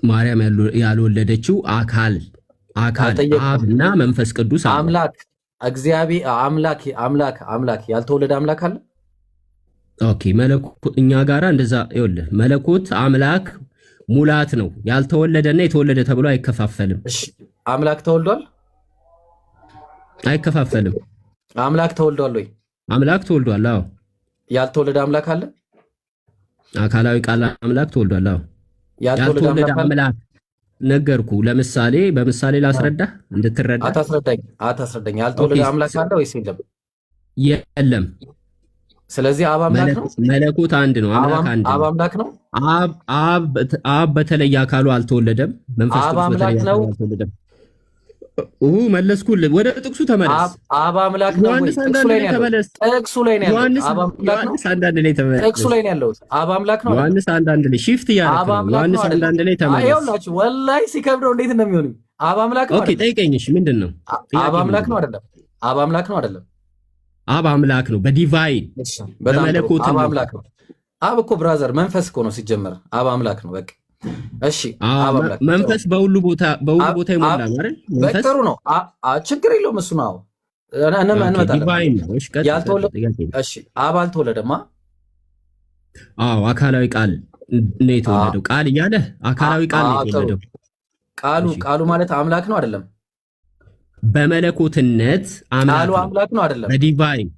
ማርያም ያልወለደችው አካል አብና መንፈስ ቅዱስ አምላክ እግዚአብሔር አምላክ ያልተወለደ አምላክ አለ? ኦኬ መለኮት እኛ ጋራ እንደዛ ይኸውልህ፣ መለኮት አምላክ ሙላት ነው። ያልተወለደና የተወለደ ተብሎ አይከፋፈልም። እሺ አምላክ ተወልዷል? አይከፋፈልም። አምላክ ተወልዷል ወይ? አምላክ ተወልዷል። አዎ። ያልተወለደ አምላክ አለ? አካላዊ ቃል አምላክ ተወልዷል። አዎ። ያልተወለደ አምላክ ነገርኩ። ለምሳሌ በምሳሌ ላስረዳ እንድትረዳ። አታስረዳኝ። ያልተወለደ አምላክ አለ ወይስ የለም? የለም። ስለዚህ አብ አምላክ ነው። መለኮት አንድ ነው። አምላክ አንድ ነው። አብ አምላክ ነው። አብ በተለየ አካሉ አልተወለደም። መንፈስ ቅዱስ በተለየ አካሉ አልተወለደም። መለስኩልህ። ወደ ጥቅሱ ተመለስ። አብ አምላክ ነው። ዮሐንስ አንዳንድ ላይ ተመለስ። ጥቅሱ ላይ ነው ያለው። ዮሐንስ አንዳንድ ላይ ተመለስ። ጥቅሱ ላይ ነው ያለው። አብ አምላክ ነው። ዮሐንስ አንዳንድ ላይ ሺፍት ያደርግ ነው። ዮሐንስ አንዳንድ ላይ ተመለስ። አይውላችሁ ወላሂ ሲከብደው እንዴት እንደሚሆን አብ አምላክ ነው። ኦኬ ጠይቀኝ። እሺ ምንድን ነው? አብ አምላክ ነው አይደለም? አብ አምላክ ነው አይደለም? አብ አምላክ ነው በዲቫይን በመለኮት አብ አምላክ ነው። አብ እኮ ብራዘር መንፈስ እኮ ነው ሲጀመር። አብ አምላክ ነው በቃ። እሺ መንፈስ በሁሉ ቦታ ይሞላል አይደል? መንፈስ ጥሩ ነው። ችግር የለውም እሱ ነው። እንመጣለን። እሺ አብ አልተወለደማ። አዎ አካላዊ ቃል ነው የተወለደው። ቃል እያለ አካላዊ ቃል ነው የተወለደው። ቃሉ ማለት አምላክ ነው አይደለም? በመለኮትነት አምላክ ነው አይደለም? በዲቫይን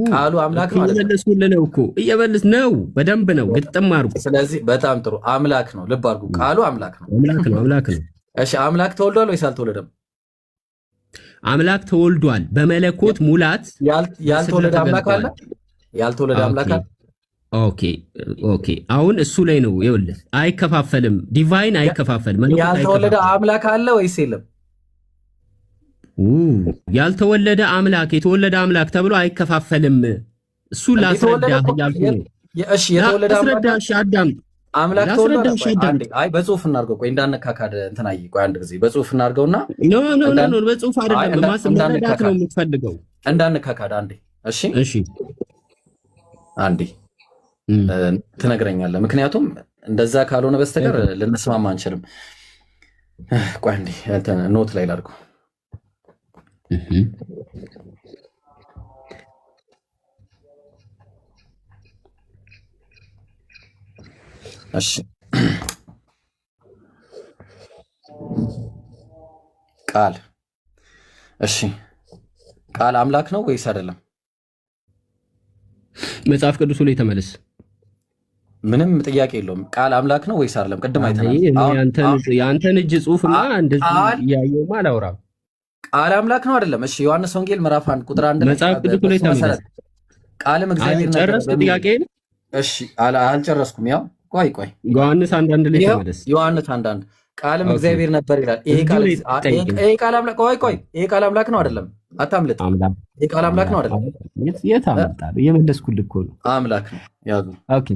ቃሉ አምላክ ነው አይደለም? እየመለስኩልህ ነው እኮ እየመለስ ነው። በደንብ ነው ግጥም አድርጉ። ስለዚህ በጣም ጥሩ አምላክ ነው። ልብ አድርጉ። ቃሉ አምላክ ነው። አምላክ ነው። እሺ አምላክ ተወልዷል ወይስ አልተወለደም? አምላክ ተወልዷል። በመለኮት ሙላት ያልተወለደ አምላክ አለ? ያልተወለደ አምላክ አለ? ኦኬ አሁን እሱ ላይ ነው። ይኸውልህ አይከፋፈልም። ዲቫይን አይከፋፈልም። ያልተወለደ አምላክ አለ ወይስ የለም? ያልተወለደ አምላክ የተወለደ አምላክ ተብሎ አይከፋፈልም። እሱ ላስረዳህ ያልኩህ ነው። እሺ የተወለደ አዳምጥ። አምላክ ተወልዷል። አይ በጽሁፍ እናድርገው። ቆይ እንዳነካካድ እንትን አይ ቆይ አንድ ጊዜ በጽሁፍ እናድርገውና ኖ በጽሁፍ አይደለም ማስመረዳት ነው የምትፈልገው። እንዳነካካድ አንዴ። እሺ አንዴ ትነግረኛለህ። ምክንያቱም እንደዛ ካልሆነ በስተቀር ልንስማማ አንችልም። ቆይ አንዴ ኖት ላይ ላድርገው። እሺ ቃል ቃል አምላክ ነው ወይስ አይደለም? መጽሐፍ ቅዱሱ ላይ ተመለስ። ምንም ጥያቄ የለውም። ቃል አምላክ ነው ወይስ አይደለም? ቅድም አይተናል። የአንተን እጅ ጽሑፍና እንደዚህ እያየሁማ አላወራም። ቃል አምላክ ነው አይደለም? እሺ ዮሐንስ ወንጌል ምዕራፍ 1 ቁጥር 1 መጽሐፍ ቅዱስ ላይ ተመለስ። ቃልም እግዚአብሔር ነበር። ጨረስክ ጥያቄን? እሺ አልጨረስኩም። ያው ቆይ ዮሐንስ 1:1 ላይ ተመለስ። ዮሐንስ 1:1 ቃልም እግዚአብሔር ነበር ይላል። ይሄ ቃል አምላክ ቆይ ይሄ ቃል አምላክ ነው አይደለም? አታምልጥ። ይሄ ቃል አምላክ ነው አይደለም? የት አመጣለሁ? እየመለስኩልህ እኮ ነው። አምላክ ነው። ያዙ። ኦኬ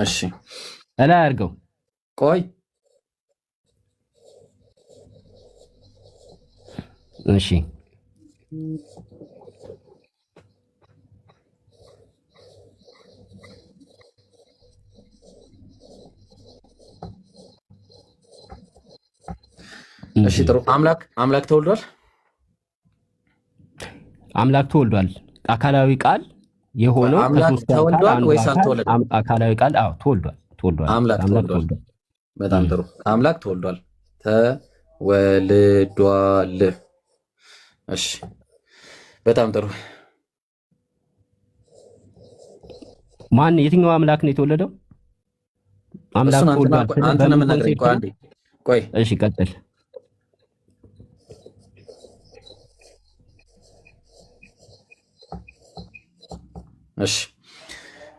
እሺ እላ አድርገው። ቆይ እሺ እሺ ጥሩ። አምላክ ተወልዷል። አምላክ ተወልዷል። አካላዊ ቃል የሆነው ከሶስቱ ተወልዷል ወይስ አልተወለደም? አካላዊ ቃል ተወልዷል። አምላክ ተወልዷል። በጣም ጥሩ። አምላክ ተወልዷል። ተወልዷል። እሺ በጣም ጥሩ። የትኛው አምላክ ነው የተወለደው? አምላክ ተወልዷል። አንተ ነው የምነግረኝ። ቆይ እሺ ቀጥል። እሺ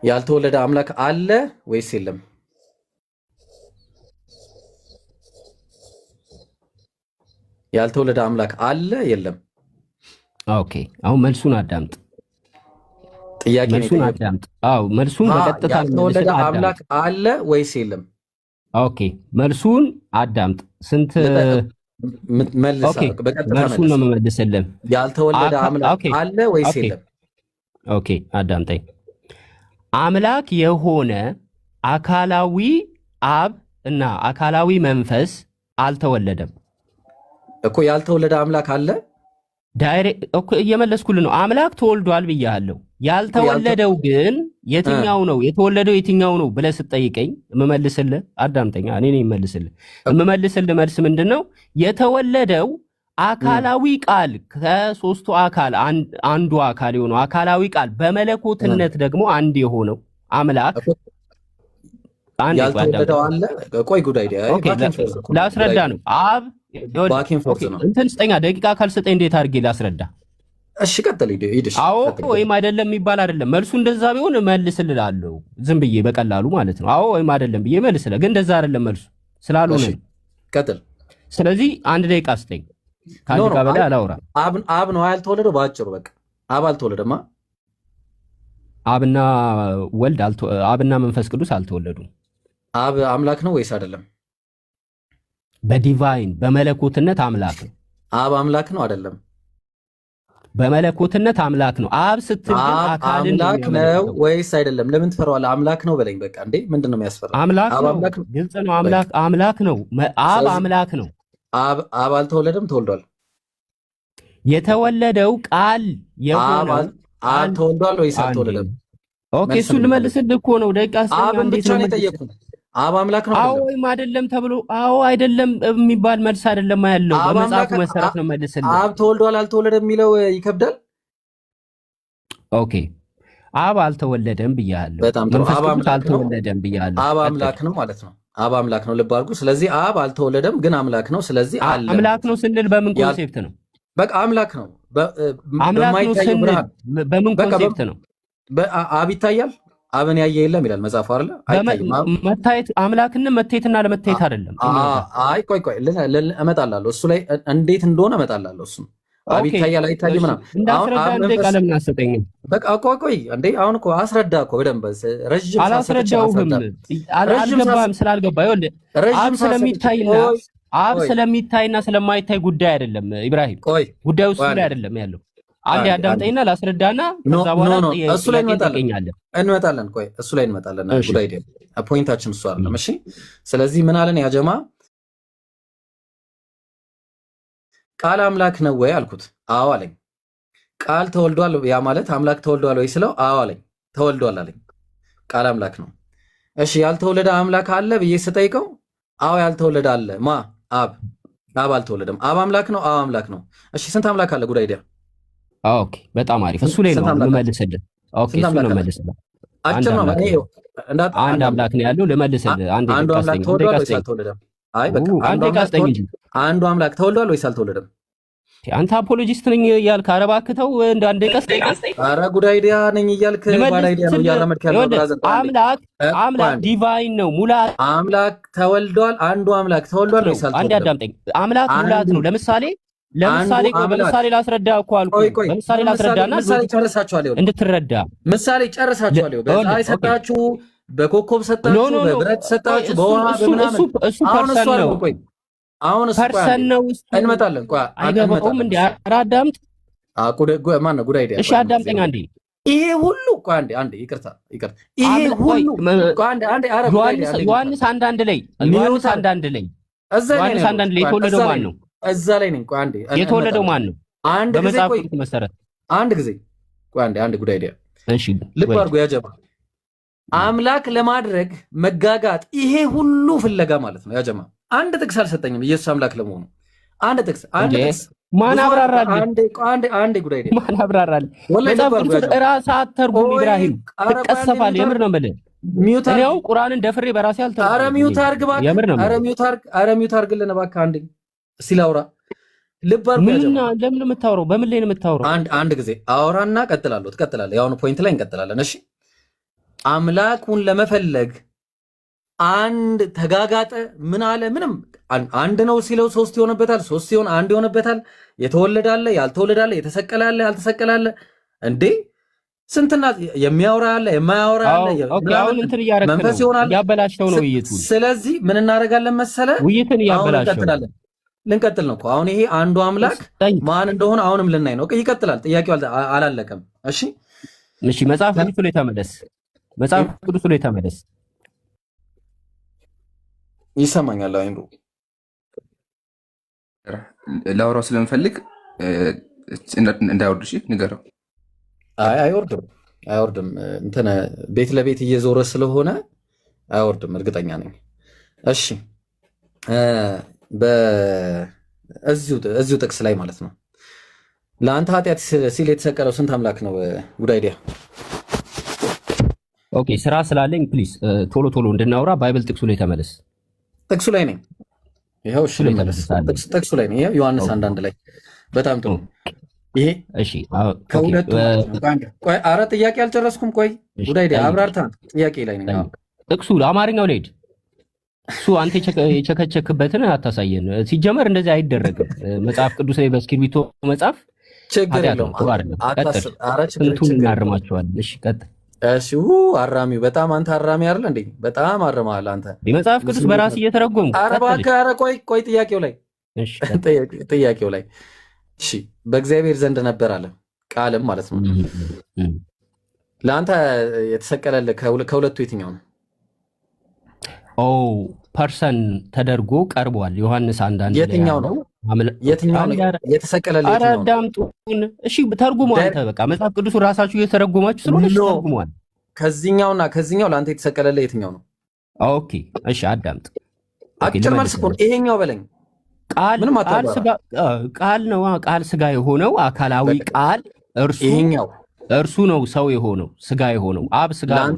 ያልተወለደ አምላክ አለ ወይስ የለም? ያልተወለደ አምላክ አለ የለም? ኦኬ አሁን መልሱን አዳምጥ። መልሱን አዳምጥ። መልሱን በቀጥታ ያልተወለደ አምላክ አለ ወይስ የለም? ኦኬ መልሱን አዳምጥ። ስንት መልስ? መልሱን ነው የምመልስልህ። ያልተወለደ አምላክ አለ ወይስ የለም? ኦኬ አዳምጠኝ። አምላክ የሆነ አካላዊ አብ እና አካላዊ መንፈስ አልተወለደም እኮ። ያልተወለደ አምላክ አለ እኮ እየመለስኩልህ ነው። አምላክ ተወልዷል ብያለሁ። ያልተወለደው ግን የትኛው ነው? የተወለደው የትኛው ነው ብለህ ስትጠይቀኝ የምመልስልህ፣ አዳምጠኛ፣ እኔ ነኝ የምመልስልህ። የምመልስልህ መልስ ምንድን ነው? የተወለደው አካላዊ ቃል ከሶስቱ አካል አንዱ አካል የሆነው አካላዊ ቃል በመለኮትነት ደግሞ አንድ የሆነው አምላክ ያልተወለደው አለ። ቆይ ጉዳይ ላስረዳ ነው። አብ እንትን ስጠኛ ደቂቃ ካልሰጠኝ እንዴት አድርጌ ላስረዳ? እሺ ቀጥል። አዎ ወይም አይደለም የሚባል አይደለም። መልሱ እንደዛ ቢሆን መልስልሃለሁ፣ ዝም ብዬ በቀላሉ ማለት ነው። አዎ ወይም አይደለም ብዬ መልስልህ፣ ግን እንደዛ አይደለም መልሱ ስላልሆነ ቀጥል። ስለዚህ አንድ ደቂቃ ስጠኝ። ከአንድ ጋር በላይ አላወራም። አብ ነው ያልተወለደው። በአጭሩ በቃ አብ አልተወለደማ። አብና መንፈስ ቅዱስ አልተወለዱም። አብ አምላክ ነው ወይስ አይደለም? በዲቫይን በመለኮትነት አምላክ ነው። አብ አምላክ ነው አይደለም? በመለኮትነት አምላክ ነው። አብ ስትል አካልን አምላክ ነው ወይስ አይደለም? ለምን ትፈራዋለህ? አምላክ ነው በለኝ በቃ። እንዴ ምንድነው የሚያስፈራው? አምላክ ነው፣ ግልጽ ነው። አምላክ ነው። አብ አምላክ ነው። አብ አልተወለደም፣ ተወልዷል። የተወለደው ቃል የሆነው አብ ተወልዷል ወይስ አልተወለደም? ኦኬ እሱን ልመልስልህ እኮ ነው። ደቂቃ አብን ብቻ ነው የጠየኩት። አብ አምላክ ነው አዎ ወይም አይደለም ተብሎ አዎ አይደለም የሚባል መልስ አይደለም ያለው። በመጽሐፉ መሰረት ነው መልስልህ። አብ ተወልዷል አልተወለደም የሚለው ይከብዳል። ኦኬ አብ አልተወለደም ብያለሁ። መንፈስ ቅዱስ አልተወለደም ብያለሁ። አብ አምላክ ነው ማለት ነው። አብ አምላክ ነው፣ ልብ አድርጉ። ስለዚህ አብ አልተወለደም ግን አምላክ ነው። ስለዚህ አለ። አምላክ ነው ስንል በምን ኮንሴፕት ነው? በቃ አምላክ ነው። አምላክ ነው ስንል በምን ኮንሴፕት ነው? አብ ይታያል፣ አብን ያየ የለም ይላል መጽሐፉ አይደል? መታየት አምላክንም መታየትና ለመታየት አይደለም። አይ ቆይ እመጣላለሁ፣ እሱ ላይ እንዴት እንደሆነ እመጣላለሁ። እሱ አብ ይታያል አይታይም ምናምን እንዳስረዳ እንደ ቃለም እናሰጠኝም። በቃ ቆይ እንዴ አሁን እኮ አስረዳ እኮ በደንብ ረጅም አላስረዳውህም። አልገባህም። ስላልገባ ይኸውልህ አብ ስለሚታይና ስለማይታይ ጉዳይ አይደለም ኢብራሂም። ጉዳዩ እሱ ላይ አይደለም ያለው። አንዴ አዳምጠኝና ላስረዳና ከዛ በኋላ እሱ ላይ እንመጣለን። ቆይ እሱ ላይ እንመጣለን። ጉዳይ አይደለም፣ ፖይንታችን እሱ አይደለም። እሺ ስለዚህ ምን አለን ያ ጀማ? ቃል አምላክ ነው ወይ አልኩት። አዎ አለኝ። ቃል ተወልዷል፣ ያ ማለት አምላክ ተወልዷል ወይ ስለው አዎ አለኝ። ተወልዷል አለኝ። ቃል አምላክ ነው። እሺ ያልተወለደ አምላክ አለ ብዬ ስጠይቀው አዎ ያልተወለደ አለ። አብ አልተወለደም። አብ አምላክ ነው። አዎ አምላክ ነው። እሺ ስንት አምላክ አለ? ጉድ አይዲያ። ኦኬ በጣም አሪፍ። እሱ ላይ ነው ልመልስልህ። ኦኬ እሱ ነው መልስልህ። አጭር ነው። አንድ አምላክ ነው ያለው። ልመልስልህ። አንድ አምላክ ተወልዷል ወይስ አልተወለደም? አይ በቃ አንዱ አምላክ ተወልዷል ወይስ አልተወለደም? አንተ አፖሎጂስት ነኝ እያልክ አረባክተው እንደ አንድ ቀስ አረ ጉድ አይዲያ ነኝ እያልክ ባል አይዲያ ነው እያራመድክ ያለው ብራዘር። አምላክ ዲቫይን ነው፣ ሙላት አምላክ ተወልዷል። አንዱ አምላክ ተወልዷል ወይስ አልተወለደም? አንዴ አዳምጠኝ። አምላክ ሙላት ነው። ለምሳሌ በምሳሌ ላስረዳ እኮ አልኩህ። በምሳሌ ላስረዳና እንድትረዳ ምሳሌ ጨርሳችኋለሁ። በፀሐይ ሰጣችሁ፣ በኮከብ ሰጣችሁ፣ በብረት ሰጣችሁ፣ በውሃ በምናምን እሱ ፐርሰን ነው። አሁን ፐርሰን ነው። እንመጣለን። ቆይ አይገባውም እንዴ? አዳምጥ። ማን ነው? ጉድ አይዲያ። እሺ አዳምጠኝ አንዴ። ይሄ ሁሉ ቆይ አንዴ ይቅርታ። ይሄ ሁሉ ቆይ አንዴ ዮሐንስ አንዳንድ ላይ የተወለደው ማን ነው? እዛ ላይ ነኝ። ቆይ አንዴ የተወለደው ማን ነው? አንድ ጊዜ በመጽሐፍ ቆይ ቅዱስ መሰረት አንድ ጊዜ ቆይ አንድ ጉዳይ ዲያ እሺ ልብ አድርጎ ያጀባ አምላክ ለማድረግ መጋጋጥ ይሄ ሁሉ ፍለጋ ማለት ነው። ያጀማ አንድ ጥቅስ አልሰጠኝም ኢየሱስ አምላክ ለመሆኑ አንድ ጥቅስ ማን አብራራል? አንድ ጉዳይ ዲያ ማን አብራራል? መጽሐፍ ቅዱስ ራስህ አትተርጉም ኢብራሂም፣ ትቀሰፋለህ። የምር ነው የምልህ። እኔው ቁርአንን ደፍሬ በራሴ አልተረጉም። ኧረ ሚውት አድርግ እባክህ። ኧረ ሚውት አድርግልን እባክህ አንዴ እስቲ ላውራ። ልብ አድርግ። ለምን የምታወራው? በምን ላይ ነው የምታወራው? አንድ ጊዜ አወራና ቀጥላለሁ። ትቀጥላለህ። ያው ፖይንት ላይ እንቀጥላለን። እሺ አምላኩን ለመፈለግ አንድ ተጋጋጠ። ምን አለ? ምንም አንድ ነው ሲለው ሶስት ይሆንበታል፣ ሶስት ሲሆን አንድ ይሆንበታል። የተወለዳለ፣ ያልተወለዳለ፣ የተሰቀላለ፣ ያልተሰቀላለ እንዴ ስንትና የሚያወራ አለ፣ የማያወራ አለ። አሁን እንትን እያደረግህ መንፈስ ይሆናል፣ ያበላሽተው ነው ውይይቱን። ስለዚህ ምን እናደርጋለን መሰለ? ውይይትን እያበላሽተው ልንቀጥል ነው እኮ አሁን። ይሄ አንዱ አምላክ ማን እንደሆነ አሁንም ልናይ ነው። ይቀጥላል። ጥያቄው አላለቀም። እሺ መጽሐፍ ቅዱስ ላይ ተመለስ። መጽሐፍ ቅዱስ ላይ ተመለስ። ይሰማኛል። አይምሩ ላውራው ስለምፈልግ እንዳይወርድ እሺ ንገረው። አይወርድም። እንትን ቤት ለቤት እየዞረ ስለሆነ አይወርድም፣ እርግጠኛ ነኝ። እሺ እዚሁ ጥቅስ ላይ ማለት ነው ለአንተ ኃጢአት ሲል የተሰቀለው ስንት አምላክ ነው? ጉዳይ ዲያ ኦኬ፣ ስራ ስላለኝ ፕሊዝ ቶሎ እንድናወራ ባይብል ጥቅሱ ላይ ተመለስ። ጥቅሱ ላይ ነኝ። ይኸው እሺ፣ ጥቅሱ ላይ ነኝ። ይኸው ዮሐንስ 1:1 ላይ በጣም ጥሩ። ይሄ እሺ፣ ከሁለቱ ቆይ፣ ኧረ ጥያቄ አልጨረስኩም። ቆይ ጉዳይ ዲያ አብራርታ። ጥያቄ ላይ ነኝ። ጥቅሱ ለአማርኛው ልሄድ። እሱ አንተ የቸከቸክበትን አታሳየን። ሲጀመር እንደዚህ አይደረግም። መጽሐፍ ቅዱስ ላይ በእስክሪብቶ መጽሐፍ ችግር የለውም። ስንቱን እናርማቸዋለን። እሺ ቀጥል። እሺ አራሚው በጣም አንተ አራሚ አይደል እንዴ? በጣም አርመሃል አንተ። መጽሐፍ ቅዱስ በራስ እየተረጎምኩ። ኧረ እባክህ፣ ኧረ ቆይ ጥያቄው ላይ እሺ በእግዚአብሔር ዘንድ ነበር አለ፣ ቃልም ማለት ነው። ለአንተ የተሰቀለልህ ከሁለቱ የትኛው ነው? ፐርሰን ተደርጎ ቀርቧል። ዮሐንስ 1:1 የትኛው ነው? የትኛው ነው የተሰቀለልህ? ኧረ አዳምጡን እሺ። ተርጉሙ አንተ። በቃ መጽሐፍ ቅዱስ ራሳችሁ እየተረጎማችሁ ስለሆነ ተርጉሟል። ከዚህኛውና ከዚህኛው ለአንተ የተሰቀለልህ የትኛው ነው? ኦኬ እሺ አዳምጥ። አጭር መልስ እኮ ይሄኛው በለኝ። ቃል ነው። ቃል ስጋ የሆነው አካላዊ ቃል እርሱ ነው። ሰው የሆነው ስጋ የሆነው አብ ስጋ ነው።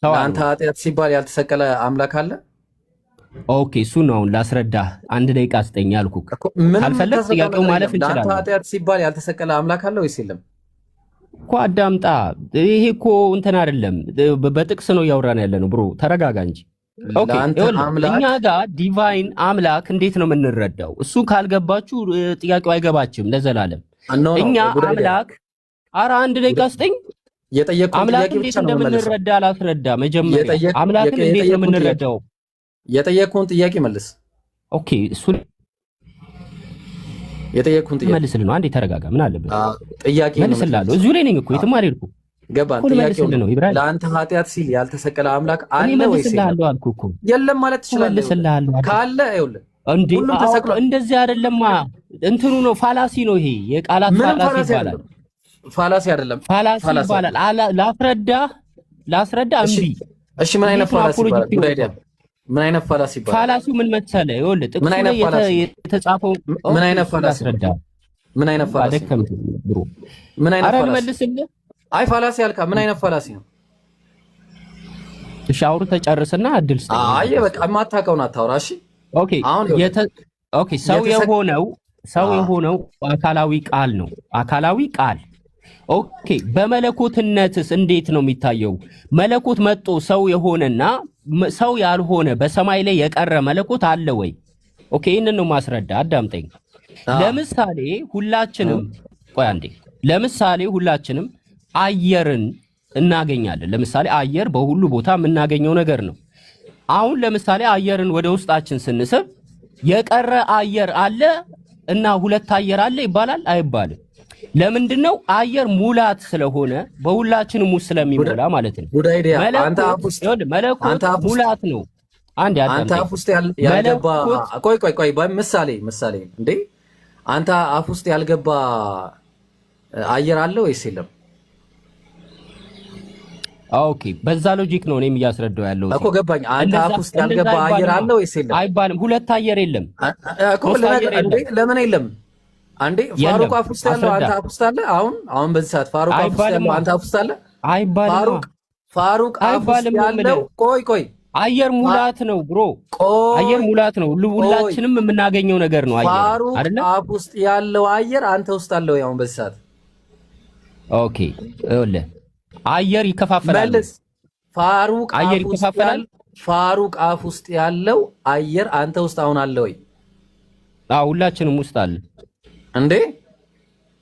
ለአንተ ኃጢአት ሲባል ያልተሰቀለ አምላክ አለ? ኦኬ እሱ ነው አሁን ላስረዳህ። 1 ደቂቃ ስጠኝ አልኩህ። ካልፈለግ ጥያቄው ማለፍ እንችላለን። ለአንተ ኃጢአት ሲባል ያልተሰቀለ አምላክ አለ ወይስ የለም እኮ? አዳምጣ። ይሄ እኮ እንትን አይደለም፣ በጥቅስ ነው እያወራን ያለ ነው። ብሮ ተረጋጋ እንጂ። ኦኬ እኛ ጋር ዲቫይን አምላክ እንዴት ነው የምንረዳው? እሱ ካልገባችሁ ጥያቄው አይገባችም ለዘላለም። እኛ አምላክ 1 ደቂቃ ስጠኝ። አምላክ እንዴት እንደምንረዳ ላስረዳ። መጀመሪያ አምላክን እንዴት ነው የምንረዳው? የጠየቅኩህን ጥያቄ መልስ። ኦኬ እሱን የጠየቅኩህን ጥያቄ መልስልህ ነው። አንዴ ተረጋጋ። ምን አለበት? ጥያቄ መልስልሃለሁ። እዚሁ ላይ ነኝ እኮ የትም አልሄድኩም። ገባህ? ጥያቄው ነው ለአንተ ኃጢአት ሲል ያልተሰቀለ አምላክ አለ ወይስ መልስልሃለሁ አልኩህ እኮ። የለም ማለት ትችላለህ። መልስልሃለሁ ካለ ይኸውልህ እንዴ እንደዚህ አይደለማ። እንትኑ ነው ፋላሲ ነው ይሄ። የቃላት ፋላሲ ይባላል። ፋላሲ አይደለም፣ ፋላሲ ይባላል። ላስረዳ እምቢ። እሺ ምን አይነት ፋላሲ ይባላል? ምን አይነት ፋላሲ ይባላል? ፋላሲው ምን መሰለህ? ይኸውልህ ጥቅሱ ላይ የተጻፈው ምን አይነት ፋላሲ አስረዳ። ምን አይነት ፋላሲ? ብሮ ምን አይነት ፋላሲ? መልስልህ። አይ ፋላሲ አልካ። ምን አይነት ፋላሲ ነው? እሺ አውርተህ ጨርስና እድል ስጠኝ። አይ በቃ የማታውቀውን አታውራ። እሺ ኦኬ ሰው የሆነው አካላዊ ቃል ነው። አካላዊ ቃል ኦኬ። በመለኮትነትስ እንዴት ነው የሚታየው? መለኮት መጥቶ ሰው የሆነና ሰው ያልሆነ በሰማይ ላይ የቀረ መለኮት አለ ወይ? ኦኬ ይህንን ነው ማስረዳ። አዳምጠኝ። ለምሳሌ ሁላችንም አየርን እናገኛለን። ለምሳሌ አየር በሁሉ ቦታ የምናገኘው ነገር ነው። አሁን ለምሳሌ አየርን ወደ ውስጣችን ስንስብ የቀረ አየር አለ እና ሁለት አየር አለ ይባላል? አይባልም። ለምንድነው? አየር ሙላት ስለሆነ በሁላችንም ውስጥ ስለሚሞላ ማለት ነው። መለኮት ሙላት ነው። አንተ አፍ ውስጥ ያልገባ ቆይ ምሳሌ እንዴ አንተ አፍ ውስጥ ያልገባ አየር አለ ወይስ የለም? ኦኬ በዛ ሎጂክ ነው እኔም እያስረዳው ያለው እኮ ገባኝ። አንተ አፍ ውስጥ ያልገባ አየር አለ ወይስ የለም? አይባልም። ሁለት አየር የለም እኮ ለምን የለም? አንዴ ፋሩቅ አፍ ውስጥ ያለው አንተ አፍ ውስጥ አለ። አሁን በዚህ ሰዓት ፋሩቅ አፍ ውስጥ ያለው አንተ አፍ ውስጥ አለ አይባልም። ፋሩቅ አፍ ውስጥ ያለው ቆይ አየር ሙላት ነው ብሮ፣ አየር ሙላት ነው። ሁላችንም የምናገኘው ነገር ነው አየር አይደል? አፍ ውስጥ ያለው አየር አንተ ውስጥ አለው አሁን በዚህ ሰዓት። ኦኬ ይኸውልህ አየር ይከፋፈላል። ፋሩቅ አየር ይከፋፈላል። ፋሩቅ አፍ ውስጥ ያለው አየር አንተ ውስጥ አሁን አለ ወይ? ሁላችንም ውስጥ አለ እንዴ?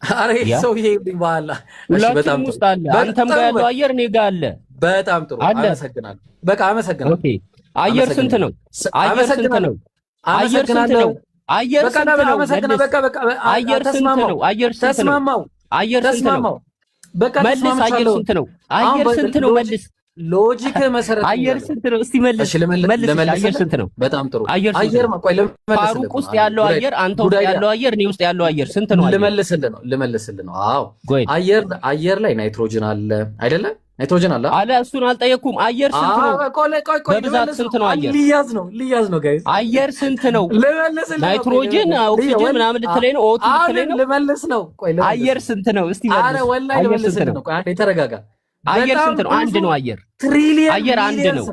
አሬ ሰውዬ ይባላ። እሺ በጣም ውስጥ አለ። አንተም ጋር ያለው አየር እኔ ጋር አለ። በጣም ጥሩ አመሰግናለሁ። በቃ አመሰግናለሁ። ኦኬ አየር ስንት ነው? አየር ስንት ነው? አየር ስንት ነው? አየር ስንት ነው? በቃ አየር ስንት ነው? አየር ስንት ነው? አየር ስንት ነው? በቃ መልስ። አየር ስንት ነው? አየር ስንት ነው? መልስ። ሎጂክ መሰረት አየር ስንት ነው? እስቲ መልስ። አየር ስንት ነው? በጣም ጥሩ አየር ፋሩቅ ውስጥ ያለው አየር አንተ ውስጥ ያለው አየር እኔ ውስጥ ያለው አየር ስንት ነው? ልመልስልህ ነው። አዎ አየር ላይ ናይትሮጅን አለ አይደለ? ናይትሮጅን አለ አለ። እሱን አልጠየኩም። አየር ስንት ነው? በብዛት ስንት ነው? አየር ሊያዝ ነው ጋይስ። አየር ስንት ነው? ናይትሮጅን ኦክሲጅን ምናምን ልትለኝ ነው? ኦቱ ልትለኝ ነው? ልመልስ ነው። አየር ስንት ነው? እስቲ መልስ። አረ ወላሂ ልመልስልህ ነው። አንዴ ተረጋጋ። አየር ስንት ነው? አንድ ነው። አየር ትሪሊየን አየር አንድ ነው።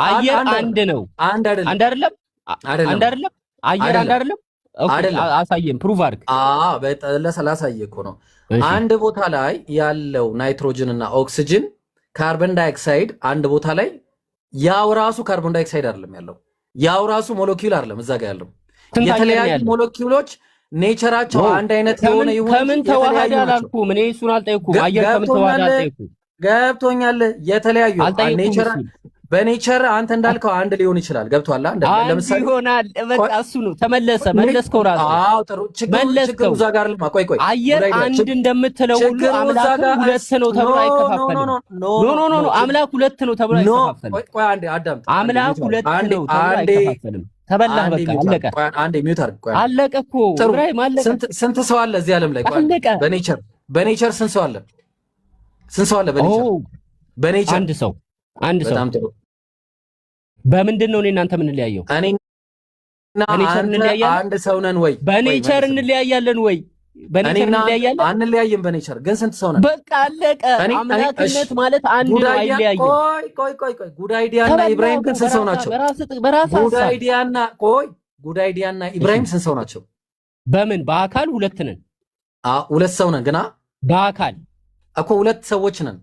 አየር አንድ ነው። አንድ አይደለም። አንድ አይደለም። አየር አንድ አይደለም። አሳየን፣ ፕሩቭ አድርግ። ላሳየህ እኮ ነው። አንድ ቦታ ላይ ያለው ናይትሮጅን እና ኦክሲጅን ካርቦን ዳይኦክሳይድ አንድ ቦታ ላይ ያው ራሱ ካርቦን ዳይኦክሳይድ አይደለም ያለው፣ ያው ራሱ ሞለኪውል አይደለም እዛ ጋር ያለው። የተለያዩ ሞለኪውሎች ኔቸራቸው አንድ አይነት የሆነ ይሁን ከምን ተዋሃደ አላልኩም እኔ እሱን አልጠየኩም። አየር ከምን ተዋሃደ አልጠየኩም። ገብቶኛል። የተለያዩ ኔቸር በኔቸር አንተ እንዳልከው አንድ ሊሆን ይችላል። ገብቷል። ለምሳሌ ይሆናል። በቃ እሱ ነው። መለስከው ራሱ። አዎ ጥሩ። ችግሩ እዛ ጋር ልማ ቆይ አየር አንድ እንደምትለው ሁሉ አምላክ ሁለት ነው ተብሎ አይከፋፈልም። ኖ አምላክ ሁለት ነው ተብሎ አይከፋፈልም። ቆይ አንዴ አዳምጥ። አምላክ ሁለት ነው ተብሎ አይከፋፈልም። ተበላህ በቃ አለቀ። አንዴ ሚውት አድርግ። ቆይ አለቀ እኮ ኢብራሂም አለቀ። ስንት ሰው አለ እዚህ ዓለም ላይ? በኔቸር ስንት ሰው አለ? ስንት ሰው አለ በኔቸር? አንድ ሰው። በጣም ጥሩ። በምንድን ነው እኔ እናንተ የምንለያየው? እኔና አንድ ሰው ነን ወይ? በኔቸር እንለያያለን ወይ? በኔቸር እንለያያለን? አንለያይም። በኔቸር ግን ስንት ሰው ነን? በቃ አለቀ። አምላክነት ማለት አንድ ነው፣ አይለያይም። ቆይ ጉዳይዲያና ኢብራሂም ግን ስንት ሰው ናቸው? ጉዳይዲያና ኢብራሂም ስንት ሰው ናቸው? በምን? በአካል ሁለት ነን። ሁለት ሰው ነን ግና በአካል እኮ ሁለት ሰዎች ነን።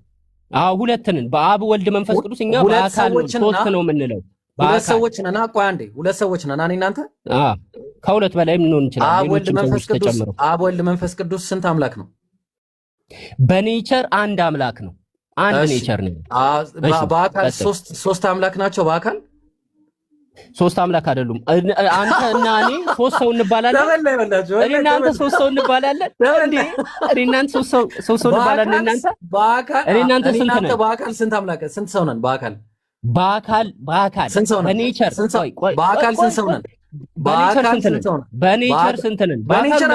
ሁለት ነን። በአብ ወልድ መንፈስ ቅዱስ። እኛ በአካል ነው፣ ሶስት ነው የምንለው። ሁለት ሰዎች ነን። ቆይ አንዴ፣ ሁለት ሰዎች ነን። እናንተ ከሁለት በላይም ልንሆን እንችላለን። አብ ወልድ መንፈስ ቅዱስ ስንት አምላክ ነው? በኔቸር አንድ አምላክ ነው። አንድ ኔቸር ነው። በአካል ሶስት አምላክ ናቸው። በአካል ሶስት አምላክ አይደሉም። አንተ እና እኔ ሶስት ሰው እንባላለን። እኔ እና አንተ ሶስት ሰው እንባላለን እንዴ? እኔ እና አንተ ሶስት ሰው እንባላለን። እናንተ በአካል እኔ እና አንተ ስንት ነን? በአካል ስንት አምላክ ስንት ሰው ነን? በአካል ስንት ሰው ነን? በኔቸር በአካል ስንት ሰው ነን? በኔቸር ስንት ነን? በኔቸር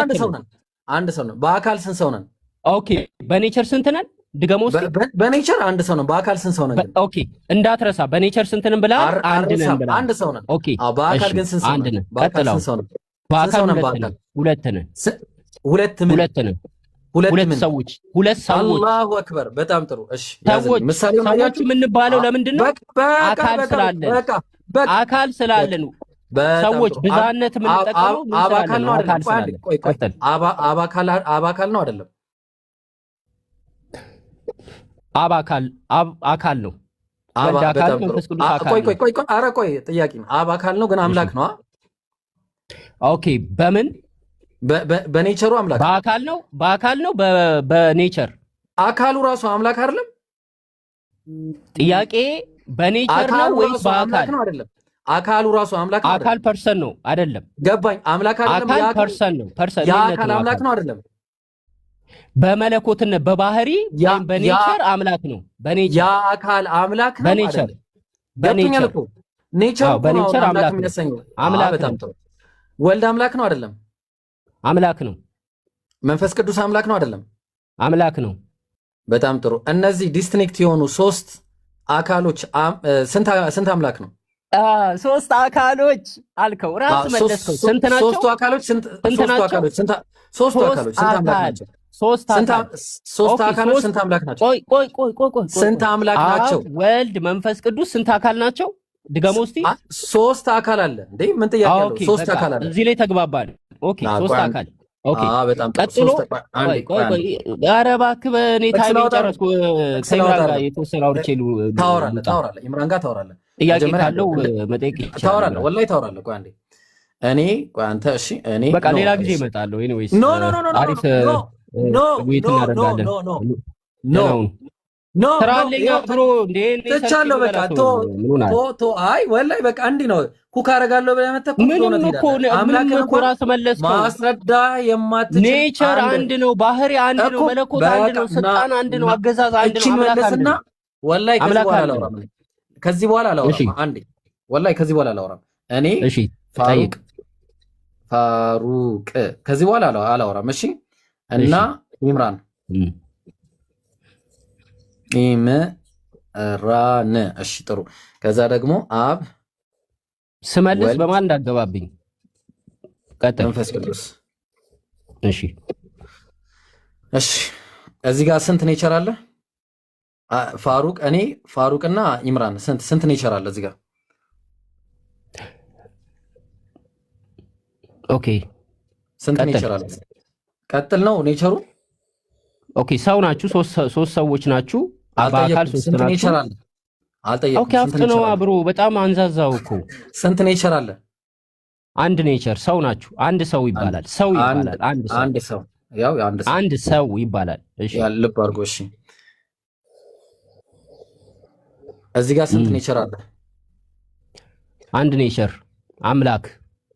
አንድ ሰው ነን። በአካል ስንት ሰው ነን? ኦኬ በኔቸር ስንት ነን? ድገሞ እስኪ። በኔቸር አንድ ሰው ነን። በአካል ስንት ሰው ነን? ኦኬ እንዳትረሳ። በኔቸር ስንት ነን ብለሃል? አንድ ነን ብለሃል። አንድ ሰው ነን። ኦኬ በአካል ግን ስንት ሰው ነን? በአካል ስንት ሰው ነን? በአካል ሁለት ነን። ሁለት ሰዎች። አላሁ አክበር። በጣም ጥሩ። እሺ ሰዎች የምንባለው ለምንድን ነው? አካል ስላለን። አካል ስላለን ሰዎች ብዛነት የምንጠቀመው አባካል ነው አይደለም? አባካል ነው አይደለም? አካል ነው። ቆይ ጥያቄ ነው። አካል ነው ግን አምላክ ነው። ኦኬ በምን? በኔቸሩ አምላክ በአካል ነው። በኔቸር አካሉ ራሱ አምላክ አይደለም? ጥያቄ በኔቸር ነው ወይስ በአካል ነው? አይደለም። አካሉ ራሱ አምላክ ነው። አካል ፐርሰን ነው አይደለም? ገባኝ። አምላክ አይደለም። አካል ፐርሰን ነው። የአካል አምላክ ነው አይደለም? በመለኮትነት በባህሪ ወይም በኔቸር አምላክ ነው። በኔቸር የአካል አምላክ ነው። በኔቸር ኔቸር አምላክ ነው። በጣም ጥሩ። ወልድ አምላክ ነው አይደለም? አምላክ ነው። መንፈስ ቅዱስ አምላክ ነው አይደለም? አምላክ ነው። በጣም ጥሩ። እነዚህ ዲስቲንክት የሆኑ ሶስት አካሎች ስንት አምላክ ነው? ሶስት አካሎች አልከው፣ ራስ መለስከው። ስንት ናቸው? ሶስቱ አካሎች ስንት አካሎች ስንት አምላክ ናቸው? ሶስት አካሎች ስንት አምላክ ናቸው? ቆይ ስንት አምላክ ናቸው? ወልድ መንፈስ ቅዱስ ስንት አካል ናቸው? ድገሞ እስቲ። ሶስት አካል አለ እንዴ? ምን ጥያቄ አለው? ሶስት አካል አለ። እዚህ ላይ ተግባባን። ኦኬ ሶስት አካል። ኦኬ በጣም ቀጥሎ ቆይ ኧረ እባክህ በእኔ ታይም ጨረስኩ። ከኢምራን ጋር የተወሰነ አውርቼ ታወራለህ። ኢምራን ጋር ታወራለህ። ጥያቄ ካለው መጠየቅ ይችላል። ታወራለህ፣ ወላሂ ታወራለህ። ቆይ አንዴ አንተ እሺ፣ እኔ በቃ ሌላ ጊዜ እመጣለሁ። ኤኒዌይስ አሪፍ ውይይት እናደርጋለን። ትቻለሁ። በቃ አይ ወላሂ በቃ እንዲህ ነው። ኩክ አደርጋለሁ ብለህ መተህ ማስረዳ የማትችል ኔቸር አንድ ነው፣ ባህሪ አንድ ነው፣ መለኮት አንድ ነው፣ ስልጣን አንድ ነው፣ አገዛዝ አንድ ነው። መለስና ወላሂ ከዚህ በኋላ አላወራም። አንዴ ወላሂ ከዚህ በኋላ አላወራም። እኔ ፋሩቅ ከዚህ በኋላ አላወራም። እሺ እና ኢምራን ኢምራን እሺ ጥሩ። ከዛ ደግሞ አብ ስመልስ በማን እንዳገባብኝ ቀጥል። መንፈስ ቅዱስ እሺ እዚህ ጋር ስንት ኔቸር አለ? ፋሩቅ እኔ ፋሩቅና ኢምራን ስንት ኔቸር አለ እዚህ ጋር? ኦኬ ስንት ኔቸር አለ? ቀጥል ነው ኔቸሩ። ኦኬ ሰው ናችሁ፣ ሶስት ሰዎች ናችሁ። በአካል ሶስት ናችሁ። አልጠየቅኩም። ኦኬ አፍጥነው ብሮ፣ በጣም አንዛዛው እኮ። ስንት ኔቸር አለ? አንድ ኔቸር። ሰው ናችሁ። አንድ ሰው ይባላል። ሰው ይባላል። አንድ ሰው ያው አንድ ሰው ይባላል። እሺ ልብ አድርጎ። እሺ እዚህ ጋር ስንት ኔቸር አለ? አንድ ኔቸር። አምላክ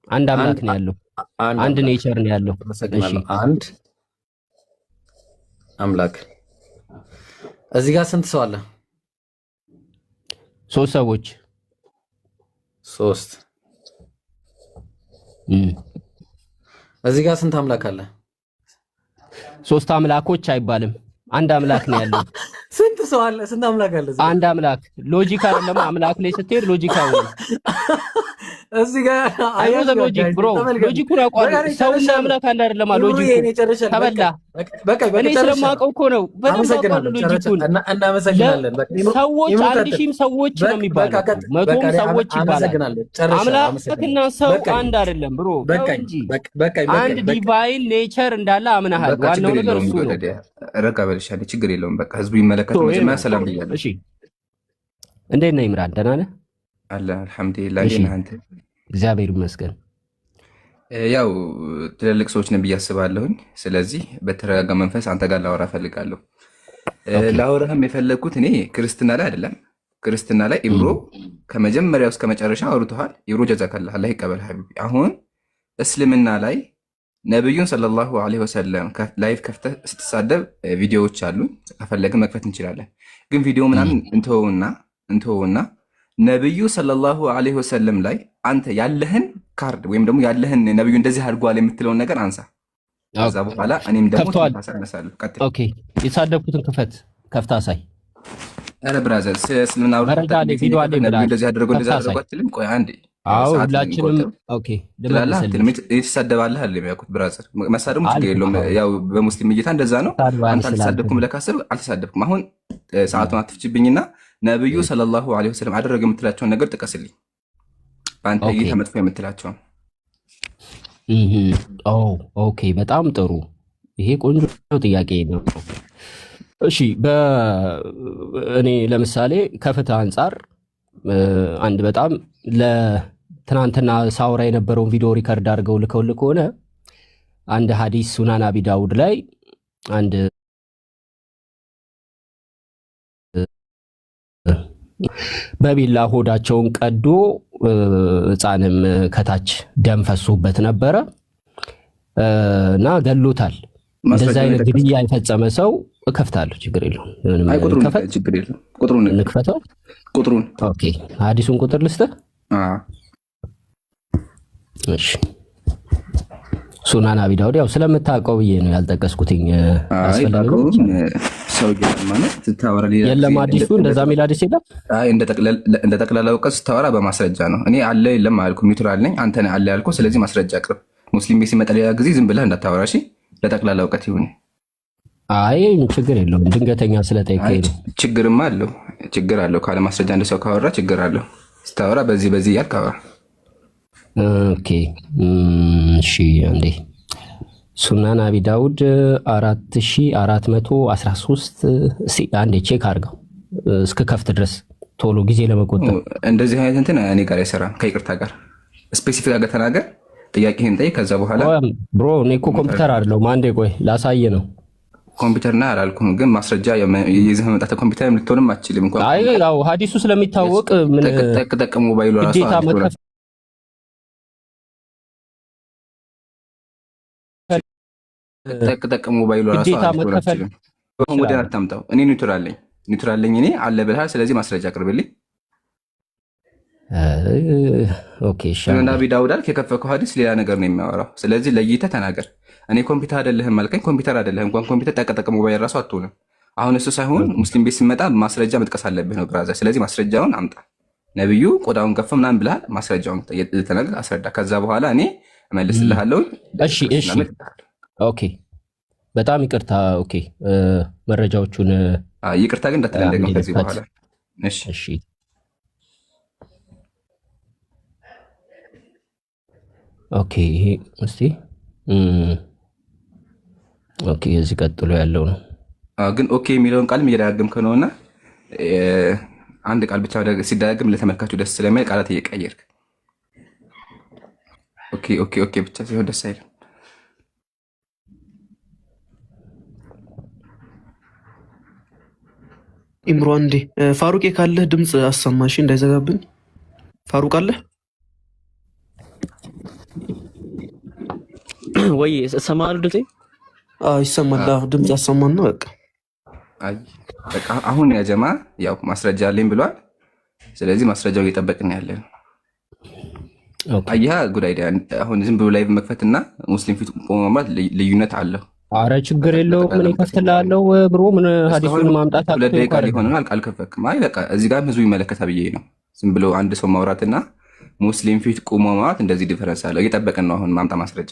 አንድ አምላክ ነው ያለው። አንድ ኔቸር ነው ያለው። እሺ አንድ አምላክ። እዚህ ጋር ስንት ሰው አለ? ሶስት ሰዎች። ሶስት። እዚህ ጋር ስንት አምላክ አለ? ሶስት አምላኮች አይባልም፣ አንድ አምላክ ነው ያለው። ስንት ሰው አለ? ስንት አምላክ አለ? አንድ አምላክ። ሎጂክ አይደለም። አምላክ ላይ ስትሄድ ሎጂክ አይሆንም። እዚህ ጋር አይወዘ ሎጂክ ብሮ፣ ሎጂኩን አቋርጥ። ሰውና አምላክ አንድ አይደለም። ሎጂኩ ተበላ። እኔ ስለማውቀው እኮ ነው። በደንብ አውቀዋለሁ ሎጂኩን። እናመሰግናለን። ሰዎች 1000 ሰዎች ነው የሚባለው፣ 100 ሰዎች ይባላል። አምላክና ሰው አንድ አይደለም ብሮ። አንድ ዲቫይን ኔቸር እንዳለ አምናሃል። ዋናው ነገር እሱ ነው። ረጋ በልሻለ፣ ችግር የለውም። በቃ ህዝቡ ይመለከተው። መጀመሪያ ሰላም ብያለሁ። እሺ እንዴት ነህ ኢምራን? ደህና ነህ? አለ አልሐምዱሊላህ። እንዴት ነህ አንተ? እግዚአብሔር ይመስገን። ያው ትልልቅ ሰዎች ነን ብዬ አስባለሁኝ። ስለዚህ በተረጋጋ መንፈስ አንተ ጋር ላወራ እፈልጋለሁ። ላወራህም የፈለግኩት እኔ ክርስትና ላይ አይደለም። ክርስትና ላይ ኢብሮ ከመጀመሪያው እስከ መጨረሻ አውርተዋል። ኢብሮ ጀዛከላህ፣ አላህ ይቀበል ሀቢቢ። አሁን እስልምና ላይ ነብዩን ሰለላሁ ዐለይሂ ወሰለም ላይቭ ከፍተህ ስትሳደብ ቪዲዮዎች አሉ። ከፈለግን መክፈት እንችላለን። ግን ቪዲዮ ምናምን እንተውና ነብዩ ሰለላሁ ዐለይሂ ወሰለም ላይ አንተ ያለህን ካርድ ወይም ደግሞ ያለህን ነብዩ እንደዚህ አድርጓል የምትለውን ነገር አንሳ። ከዛ በኋላ እኔም ደግሞ ታሳነሳለሁ። ቀጥል። ኦኬ የተሳደብኩትን ከፍታ ሳይ። አረ ብራዘር እስልምና ቪዲዮ አለ እንደዚህ አድርጎ አትልም። ቆይ አንዴ አዎ ሁላችንም ኦኬ የተሳደባለህ አለ የሚያውቁት ብራዘር። መሳደሙ ችግር የለውም። ያው በሙስሊም እይታ እንደዛ ነው። አንተ አልተሳደብኩም ብለህ ካሰብክ አልተሳደብኩም። አሁን ሰዓቱን አትፍጭብኝና ነብዩ ሰለላሁ ዐለይሂ ወሰለም አደረገ የምትላቸውን ነገር ጥቀስልኝ። በአንተ እይታ መጥፎ የምትላቸውን። ኦኬ በጣም ጥሩ። ይሄ ቆንጆ ጥያቄ ነው። እሺ እኔ ለምሳሌ ከፍትህ አንጻር አንድ በጣም ለትናንትና ሳውራ የነበረውን ቪዲዮ ሪከርድ አድርገው ልከውልህ ከሆነ አንድ ሐዲስ ሱናን አቢ ዳውድ ላይ አንድ በቢላ ሆዳቸውን ቀዶ ሕፃንም ከታች ደም ፈሶበት ነበረ እና ገሎታል። እንደዚህ አይነት ግድያ የፈጸመ ሰው እከፍታለሁ፣ ችግር የለውም። እንክፈተው ቁጥሩን። ኦኬ ሐዲሱን ቁጥር ልስጥህ። እሺ ሱናን አቢ ዳውድ ያው ስለምታውቀው ብዬ ነው ያልጠቀስኩትኝ። አስፈልግ ሰው ማለት ስታወራ የለም አዲሱ እንደዛ ሚል አዲስ የለም። እንደ ጠቅላላ እውቀት ስታወራ በማስረጃ ነው። እኔ አለ የለም አልኩ ኒውትራል ነኝ። አንተ ነህ አለ ያልኩ። ስለዚህ ማስረጃ አቅርብ። ሙስሊም ቤት ሲመጣ ሌላ ጊዜ ዝም ብለህ እንዳታወራ እሺ። ለጠቅላላ እውቀት ይሁን። አይ ችግር የለውም። ድንገተኛ ስለጠይቀኝ ነው። ችግርማ አለው። ችግር አለው። ካለ ማስረጃ እንደ ሰው ካወራ ችግር አለው። ስታወራ በዚህ እያልክ አወራ። ኦኬ እሺ። አንዴ ሱናን አቢ ዳውድ 4413 አንዴ ቼክ አድርገው እስከ ከፍት ድረስ ቶሎ ጊዜ ለመቆጠብ። እንደዚህ አይነት እንትን እኔ ጋር አይሰራም። ከይቅርታ ጋር ስፔሲፊክ አድርገህ ተናገር። ጥያቄህን ጠይቅ። ከዛ በኋላ ብሮ እኔ እኮ ኮምፒውተር አይደለሁም። አንዴ ቆይ ላሳየ ነው። ኮምፒውተርና አላልኩም፣ ግን ማስረጃ ይዘህ መምጣት ኮምፒውተር ልትሆንም አትችልም። እንኳን አይ ያው ሀዲሱ ስለሚታወቅ ምን ጠቅ ሞባይሉ ራሱ ጠቅ ሞባይሉ ራሱ አትችልም። ወደ አታምጣው። እኔ ኒውትራል ነኝ። እኔ አለ ብለሃል። ስለዚህ ማስረጃ አቅርብልኝ። ኦኬ እሺ። ነቢ ዳውድ አልክ። የከፈከው ሀዲስ ሌላ ነገር ነው የሚያወራው። ስለዚህ ለይተህ ተናገር። እኔ ኮምፒውተር አይደለህም አልከኝ። ኮምፒውተር አይደለህም። እንኳን ኮምፒውተር ጠቅ ሞባይል ራሱ አትሆንም። አሁን እሱ ሳይሆን ሙስሊም ቤት ሲመጣ ማስረጃ መጥቀስ አለብህ ነው ብራዘር። ስለዚህ ማስረጃውን አምጣ። ነብዩ ቆዳውን ከፈ ምናምን ብለሃል። ማስረጃውን ተናገር፣ አስረዳ። ከዛ በኋላ እኔ እመልስልሃለሁ። እሺ እሺ። ኦኬ በጣም ይቅርታ። ኦኬ መረጃዎቹን ይቅርታ ግን እንዳትለንደገም ከዚህ በኋላ እሺ እሺ። ኦኬ ይሄ እስቲ ኦኬ እዚህ ቀጥሎ ያለው ነው። ግን ኦኬ የሚለውን ቃልም እየደጋገምክ ነውና አንድ ቃል ብቻ ሲደጋገም ለተመልካቹ ደስ ስለማይል ቃላት እየቀየርክ ኦኬ ኦኬ ኦኬ ብቻ ሲሆን ደስ አይልም። ኢምሮ አንዴ ፋሩቄ ካለህ ድምፅ አሰማሽ እንዳይዘጋብን። ፋሩቅ አለህ ወይ? ሰማሉ ድምጼ? አዎ ይሰማል። ድምፅ አሰማና በቃ በቃ አሁን ያ ጀማ ያው ማስረጃ አለኝ ብሏል። ስለዚህ ማስረጃው እየጠበቅን ያለን አያ ጉዳይ አሁን ዝም ብሎ ላይቭ መክፈትና ሙስሊም ፊት ቆሞ ማለት ልዩነት አለው። አረ ችግር የለውም። ምን ይከፍትልሃለሁ ብሮ ምን ሐዲሱን ማምጣት ሁለት ደቂቃ ሊሆንናል። አልከፈክም። አይ በቃ እዚህ ጋር ህዝቡ ይመለከታል ብዬ ነው። ዝም ብሎ አንድ ሰው ማውራትና ሙስሊም ፊት ቆሞ ማለት እንደዚህ ዲፈረንስ አለው። እየጠበቅን ነው አሁን ማምጣ ማስረጃ።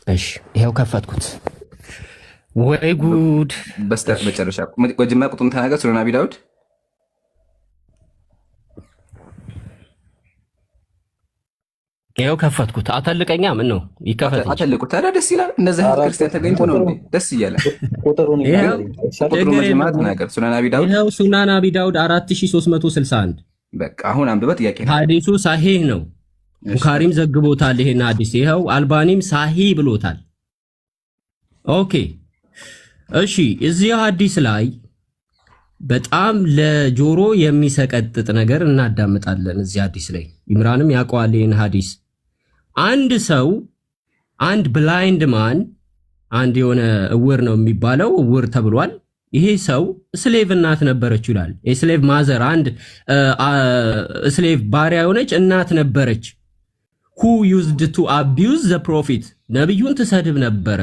እሺ ይሄው ከፈትኩት። ወይ ጉድ! በስተመጨረሻ መጀመሪያ ቁጥሩን ተናገር። ሱናን አቢ ዳውድ ይሄው ከፈትኩት። አተልቀኛ ምን ነው ይከፈት? አተልቁት። ታዲያ ደስ ይላል። እንደዚህ ክርስቲያን ተገኝቶ ነው እንዴ ደስ እያለ ቁጥሩን መጀመሪያ ተናገር። ሱናን አቢ ዳውድ ይሄው ሱናን አቢ ዳውድ 4361 በቃ አሁን አንብበት። ጥያቄ ነው። ሐዲሱ ሳሂህ ነው። ቡኻሪም ዘግቦታል ይሄን ሐዲስ። ይሄው አልባኒም ሳሂህ ብሎታል። ኦኬ እሺ። እዚህ ሐዲስ ላይ በጣም ለጆሮ የሚሰቀጥጥ ነገር እናዳምጣለን። እዚህ ሐዲስ ላይ ኢምራንም ያውቀዋል ይሄን ሐዲስ። አንድ ሰው አንድ ብላይንድ ማን አንድ የሆነ እውር ነው የሚባለው እውር ተብሏል። ይሄ ሰው ስሌቭ እናት ነበረች ይላል። የስሌቭ ማዘር አንድ ስሌቭ ባሪያ የሆነች እናት ነበረች። who used to abuse the prophet ነብዩን ትሰድብ ነበረ